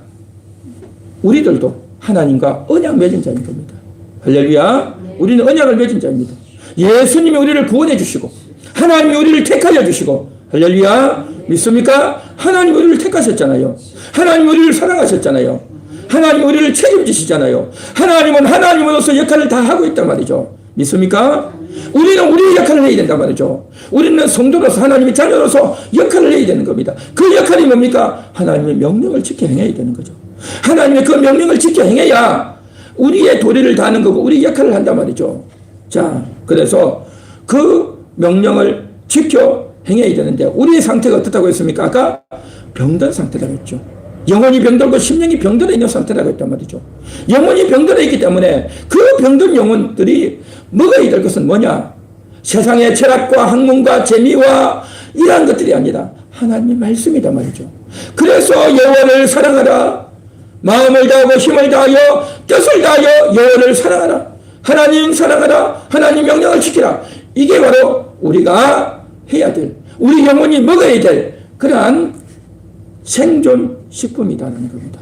우리들도 하나님과 언약 맺은 자인 겁니다. 할렐루야. 우리는 언약을 맺은 자입니다. 예수님이 우리를 구원해 주시고 하나님이 우리를 택하여 주시고, 할렐루야. 믿습니까? 하나님이 우리를 택하셨잖아요. 하나님이 우리를 사랑하셨잖아요. 하나님이 우리를 책임지시잖아요. 하나님은 하나님으로서 역할을 다 하고 있단 말이죠. 믿습니까? 우리는 우리의 역할을 해야 된단 말이죠. 우리는 성도로서 하나님의 자녀로서 역할을 해야 되는 겁니다. 그 역할이 뭡니까? 하나님의 명령을 지켜 행해야 되는 거죠. 하나님의 그 명령을 지켜 행해야 우리의 도리를 다하는 거고 우리 역할을 한단 말이죠. 자, 그래서 그 명령을 지켜 행해야 되는데 우리의 상태가 어떻다고 했습니까? 아까 병든 상태라고 했죠. 영혼이 병들고 심령이 병들어 있는 상태라고 했단 말이죠. 영혼이 병들어 있기 때문에 그 병든 영혼들이 먹어야 될 것은 뭐냐? 세상의 철학과 학문과 재미와 이러한 것들이 아니라 하나님의 말씀이다 말이죠. 그래서 여호와를 사랑하라. 마음을 다하고 힘을 다하여 뜻을 다하여 여호와를 사랑하라. 하나님 사랑하라. 하나님 명령을 지키라. 이게 바로 우리가 해야 될, 우리 영혼이 먹어야 될 그러한 생존식품이라는 겁니다.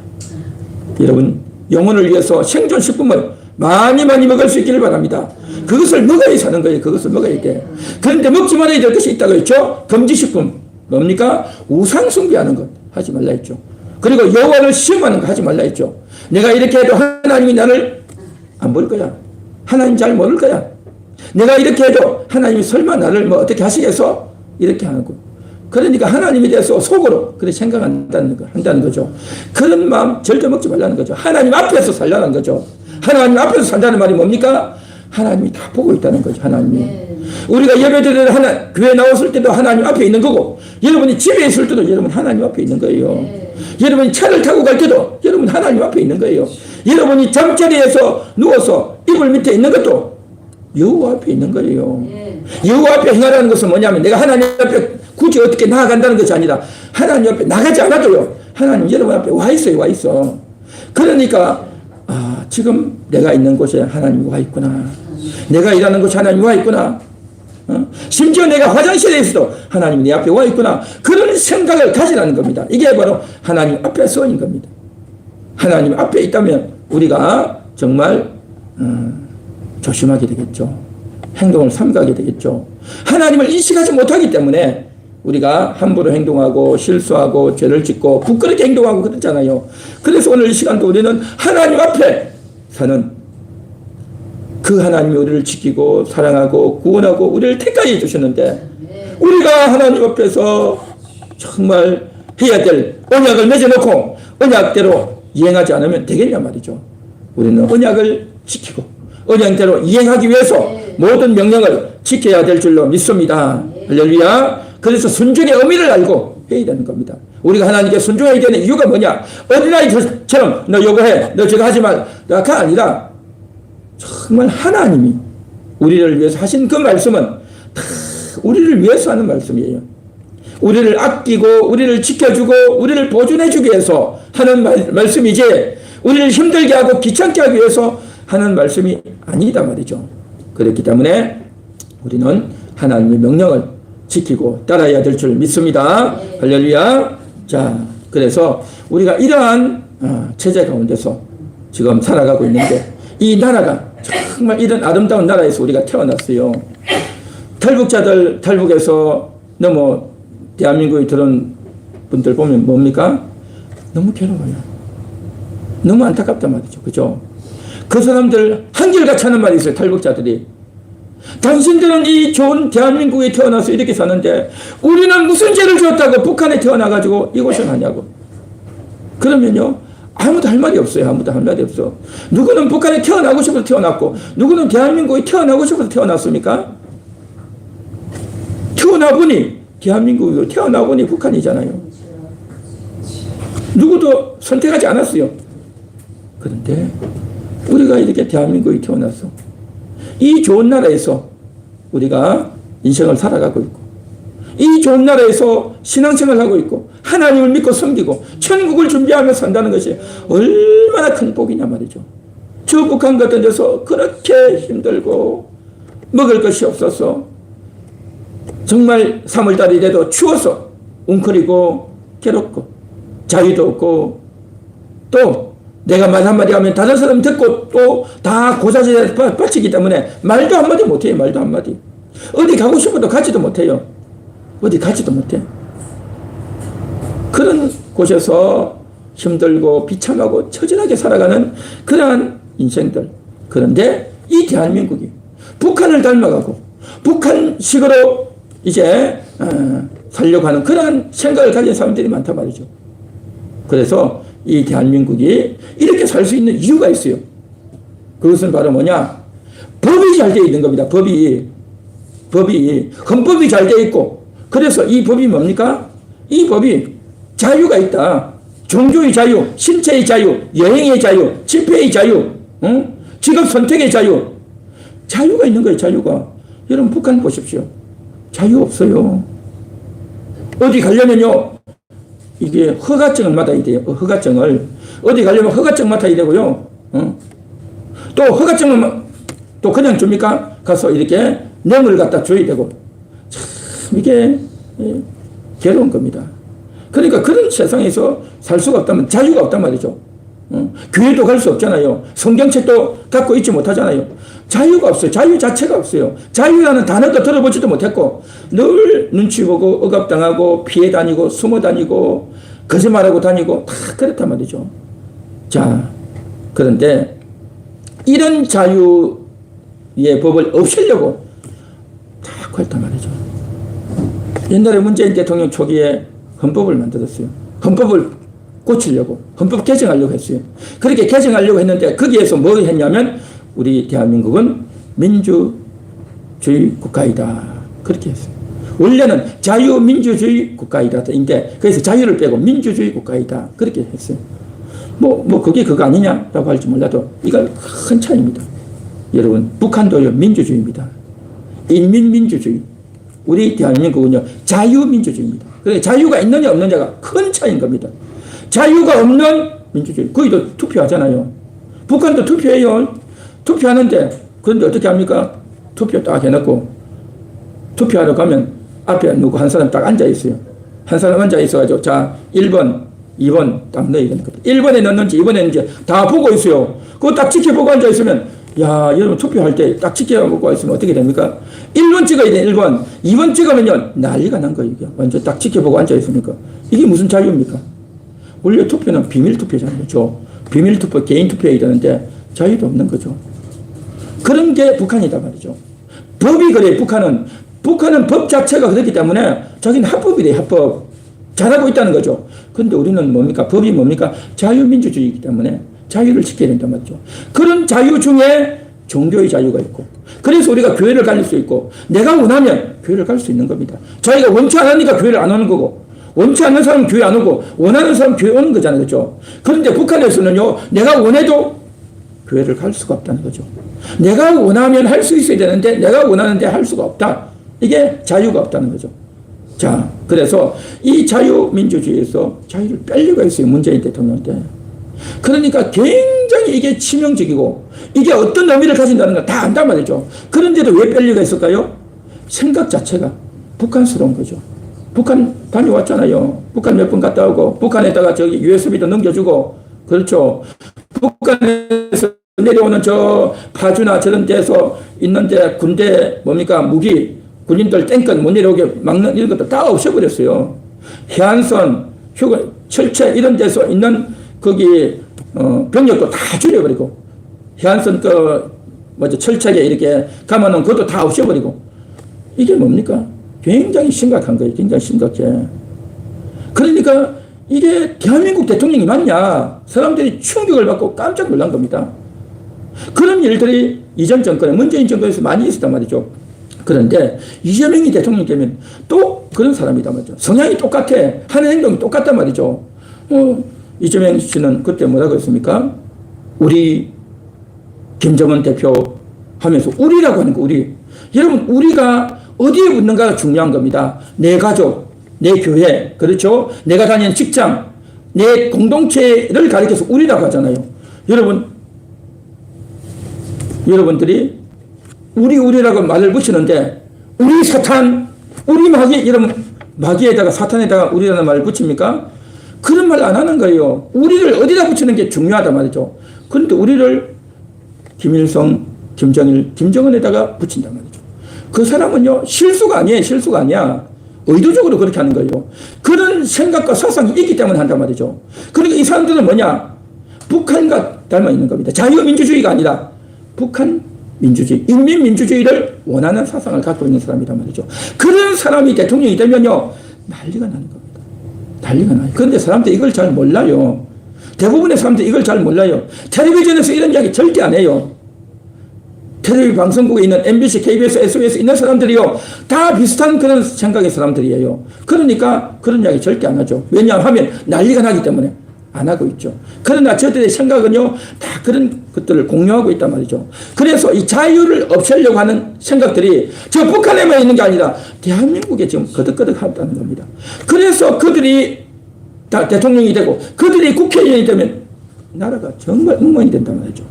여러분, 영혼을 위해서 생존식품을 많이 먹을 수 있기를 바랍니다. 그것을 먹어야 사는 거예요. 그것을 먹어야 돼. 그런데 먹지 말아야 될 것이 있다고 했죠. 금지식품. 뭡니까? 우상 숭배하는 것 하지 말라 했죠. 그리고 여호와를 시험하는 거 하지 말라 했죠. 내가 이렇게 해도 하나님이 나를 안 볼 거야. 하나님 잘 모를 거야. 내가 이렇게 해도 하나님이 설마 나를 뭐 어떻게 하시겠어? 이렇게 하고. 그러니까 하나님에 대해서 속으로 그렇게 생각한다는 거죠. 그런 마음 절대 먹지 말라는 거죠. 하나님 앞에서 살라는 거죠. 하나님 앞에서 산다는 말이 뭡니까? 하나님이 다 보고 있다는 거죠. 하나님이. 우리가 예배드리는 교회 나왔을 때도 하나님 앞에 있는 거고, 여러분이 집에 있을 때도 여러분 하나님 앞에 있는 거예요. 여러분이 차를 타고 갈 때도 여러분 하나님 앞에 있는 거예요. 여러분이 잠자리에서 누워서 이불 밑에 있는 것도 여호와 앞에 있는 거예요. 여호와 앞에 행하라는 것은 뭐냐면 내가 하나님 앞에 굳이 어떻게 나아간다는 것이 아니라 하나님 앞에 나가지 않아도요, 하나님 여러분 앞에 와 있어요. 와 있어. 그러니까 지금 내가 있는 곳에 하나님이 와 있구나. 내가 일하는 곳에 하나님이 와 있구나. 심지어 내가 화장실에 있어도 하나님이 내 앞에 와 있구나. 그런 생각을 가지라는 겁니다. 이게 바로 하나님 앞에서인 겁니다. 하나님 앞에 있다면 우리가 정말 조심하게 되겠죠. 행동을 삼가게 되겠죠. 하나님을 인식하지 못하기 때문에 우리가 함부로 행동하고 실수하고 죄를 짓고 부끄럽게 행동하고 그렇잖아요. 그래서 오늘 이 시간도 우리는 하나님 앞에 사는 그 하나님이 우리를 지키고 사랑하고 구원하고 우리를 택하게 해주셨는데, 우리가 하나님 앞에서 정말 해야 될 언약을 맺어놓고 언약대로 이행하지 않으면 되겠냐 말이죠. 우리는 언약을 지키고 언약대로 이행하기 위해서 모든 명령을 지켜야 될 줄로 믿습니다. 할렐루야. 그래서 순종의 의미를 알고 해야 되는 겁니다. 우리가 하나님께 순종해야 되는 이유가 뭐냐? 어린아이처럼 너 이거 해, 너 저거 하지 말가 아니라 정말 하나님이 우리를 위해서 하신 그 말씀은 다 우리를 위해서 하는 말씀이에요. 우리를 아끼고 우리를 지켜주고 우리를 보존해주기 위해서 하는 말씀이지, 우리를 힘들게 하고 귀찮게 하기 위해서 하는 말씀이 아니다 말이죠. 그렇기 때문에 우리는 하나님의 명령을 지키고 따라야 될 줄 믿습니다. 할렐루야. 자, 그래서 우리가 이러한 체제 가운데서 지금 살아가고 있는데, 이 나라가 정말 이런 아름다운 나라에서 우리가 태어났어요. 탈북자들, 탈북에서 너무 대한민국에 들어온 분들 보면 뭡니까? 너무 괴로워요. 너무 안타깝단 말이죠. 그죠? 그 사람들 한결같이 하는 말이 있어요. 탈북자들이. 당신들은 이 좋은 대한민국에 태어나서 이렇게 사는데 우리는 무슨 죄를 지었다고 북한에 태어나가지고 이곳을 하냐고. 그러면요, 아무도 할 말이 없어요. 아무도 할 말이 없어. 누구는 북한에 태어나고 싶어서 태어났고, 누구는 대한민국에 태어나고 싶어서 태어났습니까? 태어나보니 대한민국이고 태어나보니 북한이잖아요. 누구도 선택하지 않았어요. 그런데 우리가 이렇게 대한민국에 태어났어. 이 좋은 나라에서 우리가 인생을 살아가고 있고, 이 좋은 나라에서 신앙생활을 하고 있고, 하나님을 믿고 섬기고 천국을 준비하며 산다는 것이 얼마나 큰 복이냐 말이죠. 저 북한 같은 데서 그렇게 힘들고 먹을 것이 없어서 정말 3월달이 돼도 추워서 웅크리고 괴롭고 자유도 없고, 또 내가 말 한마디 하면 다른 사람 듣고 또 다 고자질에 빠지기 때문에 말도 한마디 못해요. 말도 한마디. 어디 가고 싶어도 가지도 못해요. 어디 가지도 못해. 그런 곳에서 힘들고 비참하고 처절하게 살아가는 그러한 인생들. 그런데 이 대한민국이 북한을 닮아가고 북한식으로 이제 살려고 하는 그러한 생각을 가진 사람들이 많단 말이죠. 그래서 이 대한민국이 이렇게 살 수 있는 이유가 있어요. 그것은 바로 뭐냐? 법이 잘 되어 있는 겁니다. 법이 헌법이 잘 되어 있고, 그래서 이 법이 뭡니까? 이 법이 자유가 있다. 종교의 자유, 신체의 자유, 여행의 자유, 집회의 자유, 직업 선택의 자유. 자유가 있는 거예요. 자유가. 여러분 북한 보십시오. 자유 없어요. 어디 가려면요, 이게 허가증을 맡아야 돼요. 허가증을. 어디 가려면 허가증 맡아야 되고요. 또 허가증을 또 그냥 줍니까? 가서 이렇게 뇌물을 갖다 줘야 되고. 참 이게 괴로운 겁니다. 그러니까 그런 세상에서 살 수가 없다면 자유가 없단 말이죠. 교회도 갈 수 없잖아요. 성경책도 갖고 있지 못하잖아요. 자유가 없어요. 자유 자체가 없어요. 자유라는 단어도 들어보지도 못했고 늘 눈치 보고 억압당하고 피해 다니고 숨어 다니고 거짓말하고 다니고 다 그렇단 말이죠. 자, 그런데 이런 자유의 자유주의의 법을 없애려고 자꾸 했단 말이죠. 옛날에 문재인 대통령 초기에 헌법을 만들었어요. 헌법을 고치려고, 헌법 개정하려고 했어요. 그렇게 개정하려고 했는데 거기에서 뭘 했냐면 우리 대한민국은 민주주의 국가이다. 그렇게 했어요. 원래는 자유민주주의 국가이다인데 그래서 자유를 빼고 민주주의 국가이다. 그렇게 했어요. 그게 그거 아니냐라고 할지 몰라도 이건 큰 차이입니다. 여러분, 북한도요, 민주주의입니다. 인민민주주의. 우리 대한민국은요, 자유민주주의입니다. 그래서 자유가 있느냐 없느냐가 큰 차이인 겁니다. 자유가 없는 민주주의. 거기도 투표하잖아요. 북한도 투표해요. 투표하는데, 그런데 어떻게 합니까? 투표 딱 해놓고, 투표하러 가면 앞에 누구 한 사람 딱 앉아있어요. 한 사람 앉아있어가지고, 자, 1번, 2번 딱 넣어야 되는 겁니다. 1번에 넣는지 2번에 넣는지 다 보고 있어요. 그거 딱 지켜보고 앉아있으면, 야, 여러분 투표할 때 딱 지켜보고 있으면 어떻게 됩니까? 1번 찍어야 돼, 1번. 2번 찍으면요, 난리가 난 거예요, 이게. 완전 딱 지켜보고 앉아있으니까. 이게 무슨 자유입니까? 원래 투표는 비밀 투표잖아요. 비밀 투표, 개인 투표해야 되는데 자유도 없는 거죠. 그런 게 북한이다 말이죠. 법이 그래요, 북한은. 북한은 법 자체가 그렇기 때문에 자기는 합법이래요, 합법. 잘하고 있다는 거죠. 그런데 우리는 뭡니까? 법이 뭡니까? 자유민주주의이기 때문에 자유를 지켜야 된단 말이죠. 그런 자유 중에 종교의 자유가 있고, 그래서 우리가 교회를 갈 수 있고, 내가 원하면 교회를 갈 수 있는 겁니다. 자기가 원치 않으니까 교회를 안 오는 거고, 원치 않는 사람은 교회 안 오고, 원하는 사람은 교회 오는 거잖아요. 그렇죠? 그런데 북한에서는요, 내가 원해도 교회를 갈 수가 없다는 거죠. 내가 원하면 할 수 있어야 되는데, 내가 원하는데 할 수가 없다. 이게 자유가 없다는 거죠. 자, 그래서 이 자유민주주의에서 자유를 뺄려고 했어요. 문재인 대통령 때. 그러니까 굉장히 이게 치명적이고, 이게 어떤 의미를 가진다는 걸 다 안단 말이죠. 그런데도 왜 뺄려고 했을까요? 생각 자체가 북한스러운 거죠. 북한 다녀왔잖아요. 북한 몇 번 갔다 오고, 북한에다가 저기 USB도 넘겨주고, 그렇죠. 북한에서 내려오는 저 파주나 저런 데서 있는데 군대 뭡니까? 무기, 군인들 땡볕 못 내려오게 막는 이런 것도 다 없애버렸어요. 해안선, 휴가, 철체 이런 데서 있는 거기, 병력도 다 줄여버리고, 해안선 철책에 이렇게 가면은 그것도 다 없애버리고, 이게 뭡니까? 굉장히 심각한 거예요. 굉장히 심각해. 그러니까 이게 대한민국 대통령이 맞냐? 사람들이 충격을 받고 깜짝 놀란 겁니다. 그런 일들이 이전 정권에, 문재인 정권에서 많이 있었단 말이죠. 그런데 이재명이 대통령이 되면 또 그런 사람이단 말이죠. 성향이 똑같아. 하는 행동이 똑같단 말이죠. 이재명 씨는 그때 뭐라고 했습니까? 우리 김정은 대표 하면서 우리라고 하는 거, 우리. 여러분, 우리가 어디에 붙는가가 중요한 겁니다. 내 가족, 내 교회, 그렇죠? 내가 다니는 직장, 내 공동체를 가리켜서 우리라고 하잖아요. 여러분들이 우리라고 말을 붙이는데, 우리 사탄, 우리 마귀, 이런 마귀에다가 사탄에다가 우리라는 말을 붙입니까? 그런 말 안 하는 거예요. 우리를 어디다 붙이는 게 중요하단 말이죠. 그런데 우리를 김일성, 김정일, 김정은에다가 붙인단 말이죠. 그 사람은요, 실수가 아니에요. 실수가 아니야. 의도적으로 그렇게 하는 거예요. 그런 생각과 사상이 있기 때문에 한단 말이죠. 그러니까 이 사람들은 뭐냐? 북한과 닮아 있는 겁니다. 자유민주주의가 아니라 북한 민주주의, 인민민주주의를 원하는 사상을 갖고 있는 사람이란 말이죠. 그런 사람이 대통령이 되면요, 난리가 나는 겁니다. 난리가 나요. 그런데 사람들이 이걸 잘 몰라요. 대부분의 사람들이 이걸 잘 몰라요. 텔레비전에서 이런 이야기 절대 안 해요. 텔레비전 방송국에 있는 MBC, KBS, SBS 있는 사람들이요, 다 비슷한 그런 생각의 사람들이에요. 그러니까 그런 이야기 절대 안 하죠. 왜냐하면 난리가 나기 때문에 안 하고 있죠. 그러나 저들의 생각은요, 다 그런 것들을 공유하고 있단 말이죠. 그래서 이 자유를 없애려고 하는 생각들이 저 북한에만 있는 게 아니라 대한민국에 지금 거듭거듭하다는 겁니다. 그래서 그들이 다 대통령이 되고 그들이 국회의원이 되면 나라가 정말 엉망이 된단 말이죠.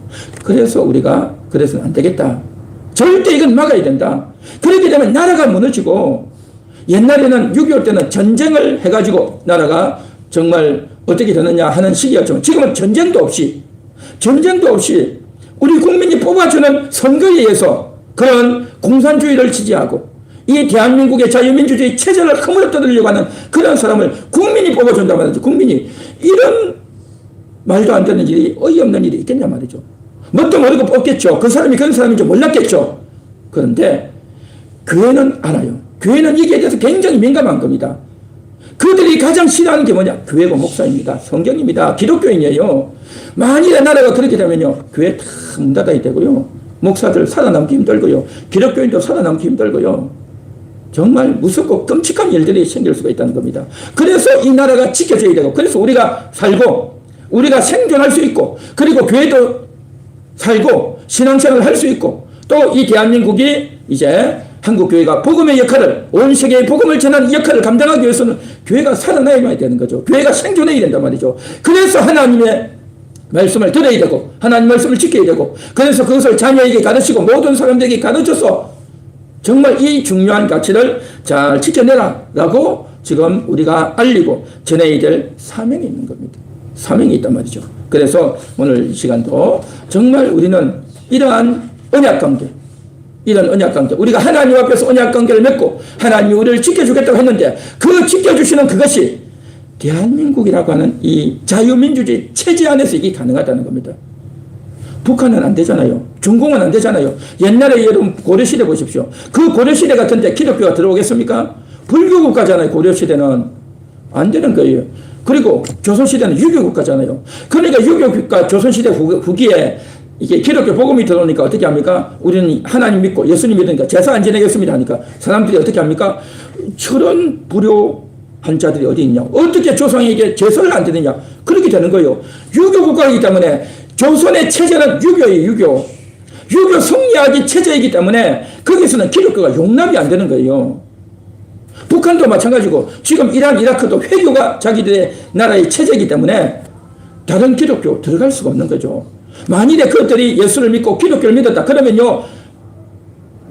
그래서 우리가 그래서는 안 되겠다. 절대 이건 막아야 된다. 그렇게 되면 나라가 무너지고, 옛날에는 6.25 때는 전쟁을 해가지고 나라가 정말 어떻게 되느냐 하는 시기였지만, 지금은 전쟁도 없이 우리 국민이 뽑아주는 선거에 의해서 그런 공산주의를 지지하고 이 대한민국의 자유민주주의 체제를 허물어뜨리려고 하는 그런 사람을 국민이 뽑아준단 말이죠. 국민이. 이런 말도 안 되는 일이, 어이없는 일이 있겠냐 말이죠. 뭣도 모르고 뽑겠죠. 그 사람이 그런 사람인 줄 몰랐겠죠. 그런데 교회는 알아요. 교회는 이게 대해서 굉장히 민감한 겁니다. 그들이 가장 싫어하는 게 뭐냐? 교회고 목사입니다. 성경입니다. 기독교인이에요. 만일에 나라가 그렇게 되면요, 교회 다 문 닫아야 되고요, 목사들 살아남기 힘들고요, 기독교인도 살아남기 힘들고요, 정말 무섭고 끔찍한 일들이 생길 수가 있다는 겁니다. 그래서 이 나라가 지켜져야 되고, 그래서 우리가 살고, 우리가 생존할 수 있고, 그리고 교회도 살고, 신앙생활을 할 수 있고, 또 이 대한민국이 이제 한국교회가 복음의 역할을, 온 세계에 복음을 전하는 역할을 감당하기 위해서는 교회가 살아나야 되는 거죠. 교회가 생존해야 된단 말이죠. 그래서 하나님의 말씀을 들어야 되고, 하나님 말씀을 지켜야 되고, 그래서 그것을 자녀에게 가르치고 모든 사람들에게 가르쳐서 정말 이 중요한 가치를 잘 지켜내라 라고 지금 우리가 알리고 전해야 될 사명이 있는 겁니다. 사명이 있단 말이죠. 그래서 오늘 이 시간도 정말 우리는 이러한 언약관계, 이런 언약관계, 우리가 하나님 앞에서 언약관계를 맺고 하나님이 우리를 지켜주겠다고 했는데, 그 지켜주시는 그것이 대한민국이라고 하는 이 자유민주주의 체제 안에서 이게 가능하다는 겁니다. 북한은 안 되잖아요. 중공은 안 되잖아요. 옛날에 여러분 고려시대 보십시오. 그 고려시대 같은데 기독교가 들어오겠습니까? 불교국가잖아요. 고려시대는 안 되는 거예요. 그리고 조선시대는 유교국가잖아요. 그러니까 유교국가 조선시대 후기에 이게 기독교 복음이 들어오니까 어떻게 합니까? 우리는 하나님 믿고 예수님 믿으니까 제사 안 지내겠습니다 하니까 사람들이 어떻게 합니까? 저런 불효한 자들이 어디 있냐? 어떻게 조상에게 제사를 안 드느냐? 그렇게 되는 거예요. 유교국가이기 때문에 조선의 체제는 유교예요. 유교 성리학이 체제이기 때문에 거기서는 기독교가 용납이 안 되는 거예요. 북한도 마찬가지고 지금 이란, 이라크도 회교가 자기들의 나라의 체제이기 때문에 다른 기독교 들어갈 수가 없는 거죠. 만일에 그것들이 예수를 믿고 기독교를 믿었다 그러면요,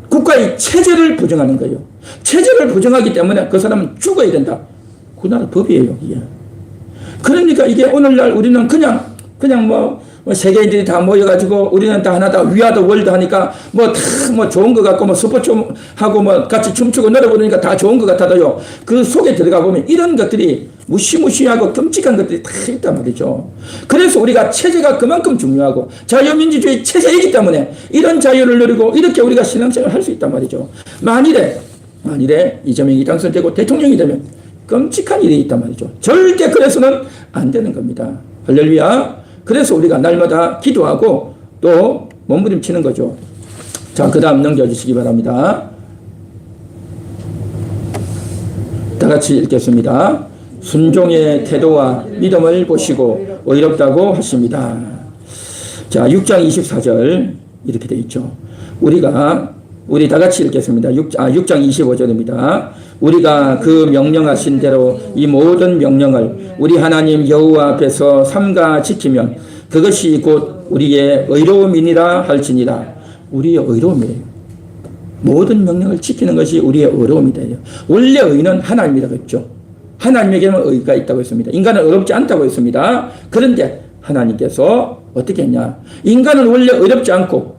국가의 체제를 부정하는 거예요. 체제를 부정하기 때문에 그 사람은 죽어야 된다. 그 나라 법이에요, 이게. 그러니까 이게 오늘날 우리는 그냥 뭐 세계인들이 다 모여가지고 우리는 다 하나 다 위아더 월드 하니까 뭐 다 뭐 좋은 것 같고 뭐 스포츠 하고 뭐 같이 춤추고 노래 부르니까 다 좋은 것 같아도요, 그 속에 들어가 보면 이런 것들이 무시무시하고 끔찍한 것들이 다 있단 말이죠. 그래서 우리가 체제가 그만큼 중요하고 자유민주주의 체제이기 때문에 이런 자유를 누리고 이렇게 우리가 신앙생활을 할 수 있단 말이죠. 만일에 이재명이 당선되고 대통령이 되면 끔찍한 일이 있단 말이죠. 절대 그래서는 안 되는 겁니다. 할렐루야. 그래서 우리가 날마다 기도하고 또 몸부림치는 거죠. 자, 그 다음 넘겨주시기 바랍니다. 다 같이 읽겠습니다. 순종의 태도와 믿음을 보시고 의롭다고 하십니다. 자, 6장 24절 이렇게 되어 있죠. 우리 다 같이 읽겠습니다. 6장 25절입니다. 우리가 그 명령하신 대로 이 모든 명령을 우리 하나님 여호와 앞에서 삼가 지키면 그것이 곧 우리의 의로움이니라 할지니라. 우리의 의로움이에요. 모든 명령을 지키는 것이 우리의 의로움이다. 원래 의는 하나님이라고 했죠. 하나님에게는 의가 있다고 했습니다. 인간은 의롭지 않다고 했습니다. 그런데 하나님께서 어떻게 했냐? 인간은 원래 의롭지 않고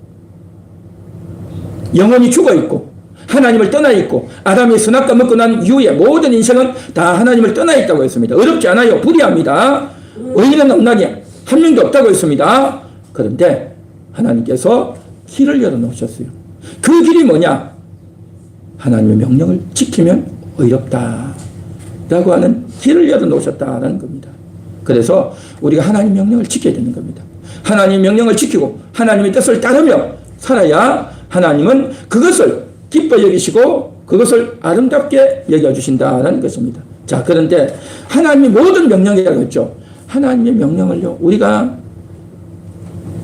영원히 죽어 있고 하나님을 떠나 있고 아담이 선악과 먹고 난 이후에 모든 인생은 다 하나님을 떠나 있다고 했습니다. 의롭지 않아요. 불의합니다. 의인은 없나니 한 명도 없다고 했습니다. 그런데 하나님께서 길을 열어놓으셨어요. 그 길이 뭐냐? 하나님의 명령을 지키면 의롭다 라고 하는 길을 열어놓으셨다는 겁니다. 그래서 우리가 하나님 명령을 지켜야 되는 겁니다. 하나님 명령을 지키고 하나님의 뜻을 따르며 살아야 하나님은 그것을 기뻐 여기시고 그것을 아름답게 여겨주신다는 것입니다. 자, 그런데 하나님의 모든 명령이라고 했죠. 하나님의 명령을요, 우리가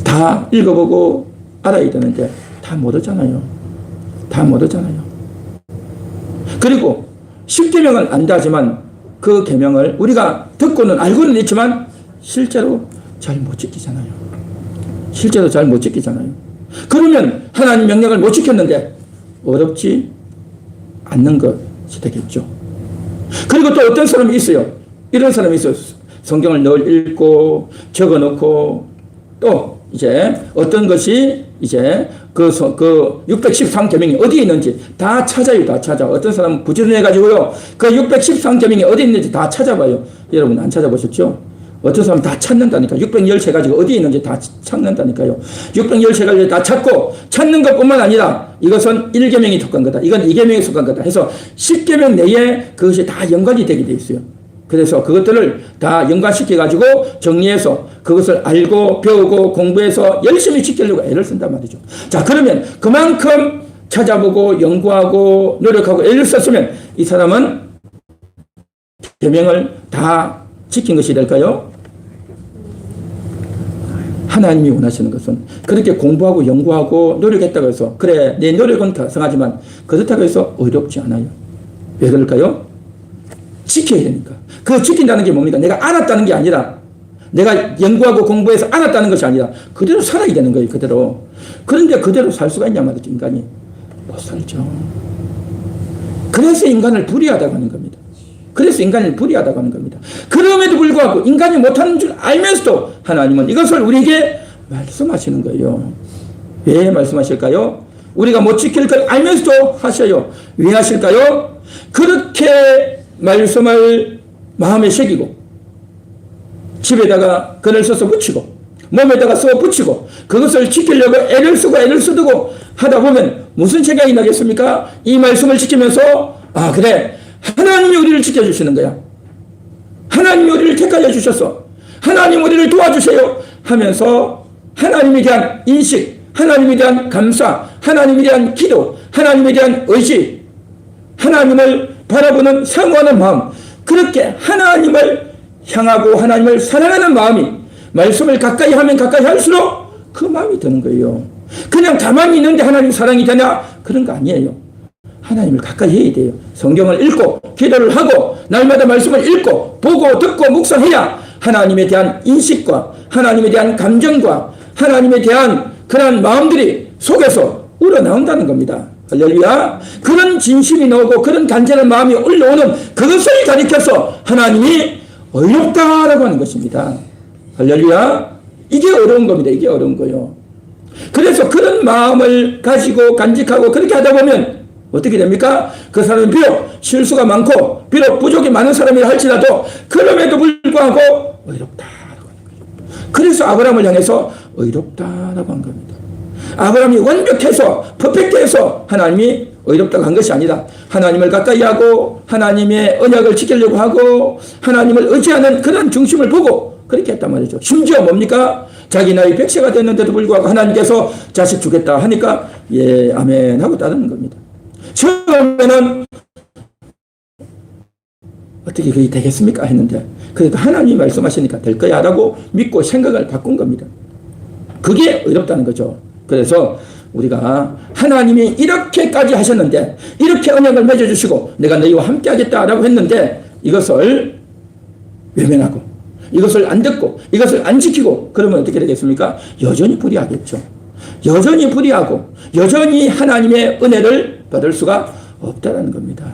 다 읽어보고 알아야 되는데 다 모르잖아요. 그리고 10계명은 안다 하지만 그 계명을 우리가 듣고는 알고는 있지만 실제로 잘 못 지키잖아요. 그러면 하나님 명령을 못 지켰는데 어렵지 않는 것이 되겠죠. 그리고 또 어떤 사람이 있어요. 이런 사람이 있어요. 성경을 늘 읽고 적어놓고 또 이제 어떤 것이 이제 그 613계명이 어디에 있는지 다 찾아요. 어떤 사람은 부지런해가지고요, 그 613계명이 어디 있는지 다 찾아봐요. 여러분 안 찾아보셨죠? 어떤 사람 다 찾는다니까. 613가지가 어디에 있는지 다 찾는다니까요. 613가지 다 찾고 찾는 것뿐만 아니라 이것은 1계명에 속한 거다. 이건 2계명에 속한 거다. 해서 10계명 내에 그것이 다 연관이 되게 돼 있어요. 그래서 그것들을 다 연관시켜가지고 정리해서 그것을 알고 배우고 공부해서 열심히 지키려고 애를 쓴단 말이죠. 자, 그러면 그만큼 찾아보고 연구하고 노력하고 애를 썼으면 이 사람은 계명을 다 지킨 것이 될까요? 하나님이 원하시는 것은 그렇게 공부하고 연구하고 노력했다고 해서 그래 내 노력은 가성하지만 그렇다고 해서 어렵지 않아요. 왜 그럴까요? 지켜야 되니까. 그 지킨다는 게 뭡니까? 내가 알았다는 게 아니라 내가 연구하고 공부해서 알았다는 것이 아니라 그대로 살아야 되는 거예요. 그대로. 그런데 그대로 살 수가 있냐 말이죠. 인간이. 못 살죠. 그래서 인간을 불의하다고 하는 겁니다. 그래서 인간을 불의하다고 하는 겁니다. 그럼에도 불구하고 인간이 못하는 줄 알면서도 하나님은 이것을 우리에게 말씀하시는 거예요. 왜 말씀하실까요? 우리가 못 지킬 걸 알면서도 하셔요. 왜 하실까요? 그렇게 말씀을 마음에 새기고 집에다가 글을 써서 붙이고 몸에다가 써 붙이고 그것을 지키려고 애를 쓰고 애를 쓰고 하다 보면 무슨 생각이 나겠습니까? 이 말씀을 지키면서 아 그래 하나님이 우리를 지켜주시는 거야. 하나님이 우리를 택하여 주셔서 하나님 우리를 도와주세요 하면서 하나님에 대한 인식, 하나님에 대한 감사, 하나님에 대한 기도, 하나님에 대한 의지, 하나님을 바라보는 사모하는 마음, 그렇게 하나님을 향하고 하나님을 사랑하는 마음이 말씀을 가까이 하면 가까이 할수록 그 마음이 드는 거예요. 그냥 가만히 있는데 하나님 사랑이 되냐? 그런 거 아니에요. 하나님을 가까이 해야 돼요. 성경을 읽고 기도를 하고 날마다 말씀을 읽고 보고 듣고 묵상해야 하나님에 대한 인식과 하나님에 대한 감정과 하나님에 대한 그런 마음들이 속에서 우러나온다는 겁니다. 할렐루야. 그런 진심이 나오고 그런 간절한 마음이 올라오는 그것을 가리켜서 하나님이 어렵다라고 하는 것입니다. 할렐루야. 이게 어려운 겁니다. 이게 어려운 거예요. 그래서 그런 마음을 가지고 간직하고 그렇게 하다 보면 어떻게 됩니까? 그 사람은 비록 실수가 많고 비록 부족이 많은 사람이라 할지라도 그럼에도 불구하고 의롭다라고 하는 거예요. 그래서 아브라함을 향해서 의롭다라고 한 겁니다. 아브라함이 완벽해서 퍼펙트해서 하나님이 의롭다고 한 것이 아니라 하나님을 가까이 하고 하나님의 언약을 지키려고 하고 하나님을 의지하는 그런 중심을 보고 그렇게 했단 말이죠. 심지어 뭡니까? 자기 나이 100세가 됐는데도 불구하고 하나님께서 자식 주겠다 하니까 예 아멘 하고 따르는 겁니다. 처음에는 어떻게 그게 되겠습니까? 했는데 그래도 하나님이 말씀하시니까 될 거야 라고 믿고 생각을 바꾼 겁니다. 그게 의롭다는 거죠. 그래서 우리가 하나님이 이렇게까지 하셨는데 이렇게 언약을 맺어주시고 내가 너희와 함께 하겠다라고 했는데 이것을 외면하고 이것을 안 듣고 이것을 안 지키고 그러면 어떻게 되겠습니까? 여전히 불의하겠죠. 여전히 불의하고 여전히 하나님의 은혜를 받을 수가 없다는 겁니다.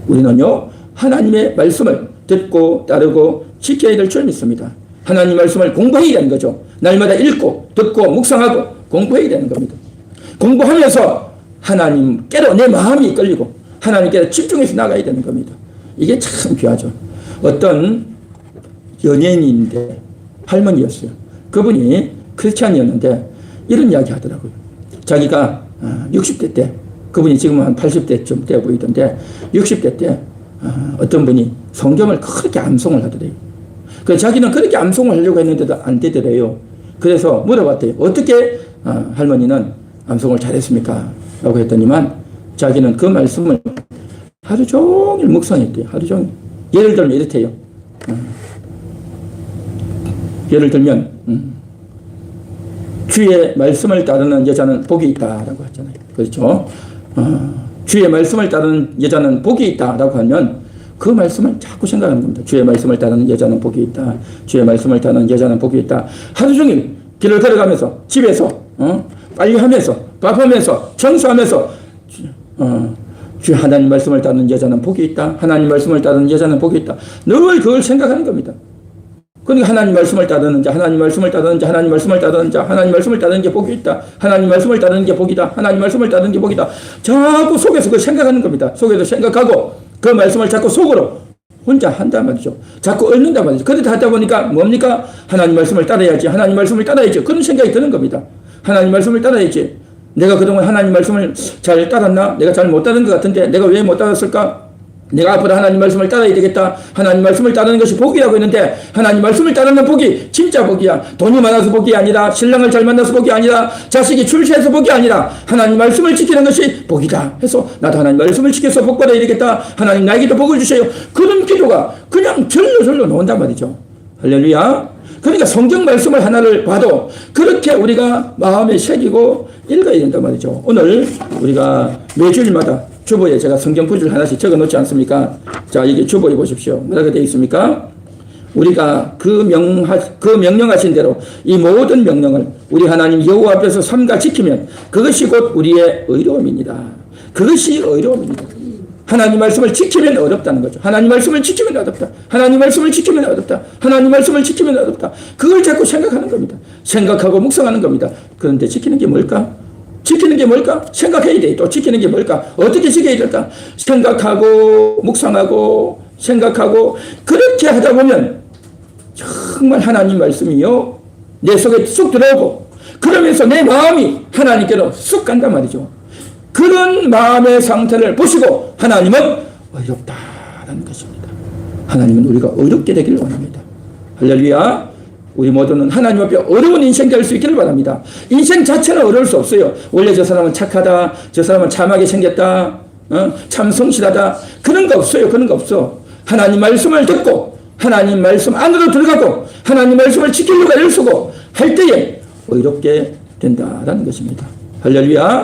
우리는요 하나님의 말씀을 듣고 따르고 지켜야 될 줄 믿습니다. 하나님 말씀을 공부해야 되는 거죠. 날마다 읽고 듣고 묵상하고 공부해야 되는 겁니다. 공부하면서 하나님께로 내 마음이 끌리고 하나님께로 집중해서 나가야 되는 겁니다. 이게 참 귀하죠. 어떤 연예인인데 할머니였어요. 그분이 크리스찬이었는데 이런 이야기 하더라고요. 자기가 60대 때 그분이 지금 한 80대쯤 돼 보이던데 60대 때 어떤 분이 성경을 그렇게 암송을 하더래요. 그래서 자기는 그렇게 암송을 하려고 했는데도 안 되더래요. 그래서 물어봤대요. 어떻게 할머니는 암송을 잘했습니까? 라고 했더니만 자기는 그 말씀을 하루 종일 묵상했대요. 하루 종일. 예를 들면 이렇대요. 예를 들면 주의 말씀을 따르는 여자는 복이 있다라고 하잖아요. 그렇죠? 주의 말씀을 따르는 여자는 복이 있다라고 하면 그 말씀을 자꾸 생각하는 겁니다. 주의 말씀을 따르는 여자는 복이 있다. 주의 말씀을 따르는 여자는 복이 있다. 하루 종일 길을 걸어가면서 집에서 빨리 하면서 밥하면서 청소하면서 주 하나님 말씀을 따르는 여자는 복이 있다. 하나님 말씀을 따르는 여자는 복이 있다. 늘 그걸 생각하는 겁니다. 그러니까 하나님 말씀을 따르는 자, 하나님 말씀을 따르는 자, 하나님 말씀을 따르는 자, 하나님 말씀을 따르는 게 복이 있다. 하나님 말씀을 따르는 게 복이다. 하나님 말씀을 따르는 게 복이다. 자꾸 속에서 그걸 생각하는 겁니다. 속에서 생각하고 그 말씀을 자꾸 속으로 혼자 한단 말이죠. 자꾸 얽는단 말이죠. 그렇게 하다 보니까 뭡니까? 하나님 말씀을 따라야지. 하나님 말씀을 따라야지. 그런 생각이 드는 겁니다. 하나님 말씀을 따라야지. 내가 그동안 하나님 말씀을 잘 따랐나? 내가 잘 못 따른 것 같은데 내가 왜 못 따랐을까? 내가 앞으로 하나님 말씀을 따라야 되겠다. 하나님 말씀을 따르는 것이 복이라고 했는데 하나님 말씀을 따르는 복이 진짜 복이야. 돈이 많아서 복이 아니라 신랑을 잘 만나서 복이 아니라 자식이 출세해서 복이 아니라 하나님 말씀을 지키는 것이 복이다. 해서 나도 하나님 말씀을 지켜서 복 받아야 되겠다. 하나님 나에게도 복을 주세요. 그런 기도가 그냥 절로 나온단 말이죠. 할렐루야. 그러니까 성경 말씀을 하나를 봐도 그렇게 우리가 마음에 새기고 읽어야 된단 말이죠. 오늘 우리가 매주일마다 주보에 제가 성경 구절 하나씩 적어 놓지 않습니까? 자, 이게 주보에 보십시오. 뭐라고 되어 있습니까? 우리가 그 명령하신 대로 이 모든 명령을 우리 하나님 여호와 앞에서 삼가 지키면 그것이 곧 우리의 의로움입니다. 그것이 의로움입니다. 하나님 말씀을 지키면 어렵다는 거죠. 하나님 말씀을 지키면 어렵다. 하나님 말씀을 지키면 어렵다. 하나님 말씀을 지키면 어렵다. 그걸 자꾸 생각하는 겁니다. 생각하고 묵상하는 겁니다. 그런데 지키는 게 뭘까? 지키는 게 뭘까? 생각해야 돼. 또 지키는 게 뭘까? 어떻게 지켜야 될까? 생각하고 묵상하고 생각하고 그렇게 하다 보면 정말 하나님 말씀이요 내 속에 쑥 들어오고 그러면서 내 마음이 하나님께로 쑥 간단 말이죠. 그런 마음의 상태를 보시고 하나님은 어렵다라는 것입니다. 하나님은 우리가 어렵게 되기를 원합니다. 할렐루야. 우리 모두는 하나님 앞에 어려운 인생 될 수 있기를 바랍니다. 인생 자체는 어려울 수 없어요. 원래 저 사람은 착하다. 저 사람은 참하게 생겼다. 참 성실하다. 그런 거 없어요. 그런 거 없어. 하나님 말씀을 듣고 하나님 말씀 안으로 들어가고 하나님 말씀을 지키려고 애를 쓰고 할 때에 어렵게 된다라는 것입니다. 할렐루야.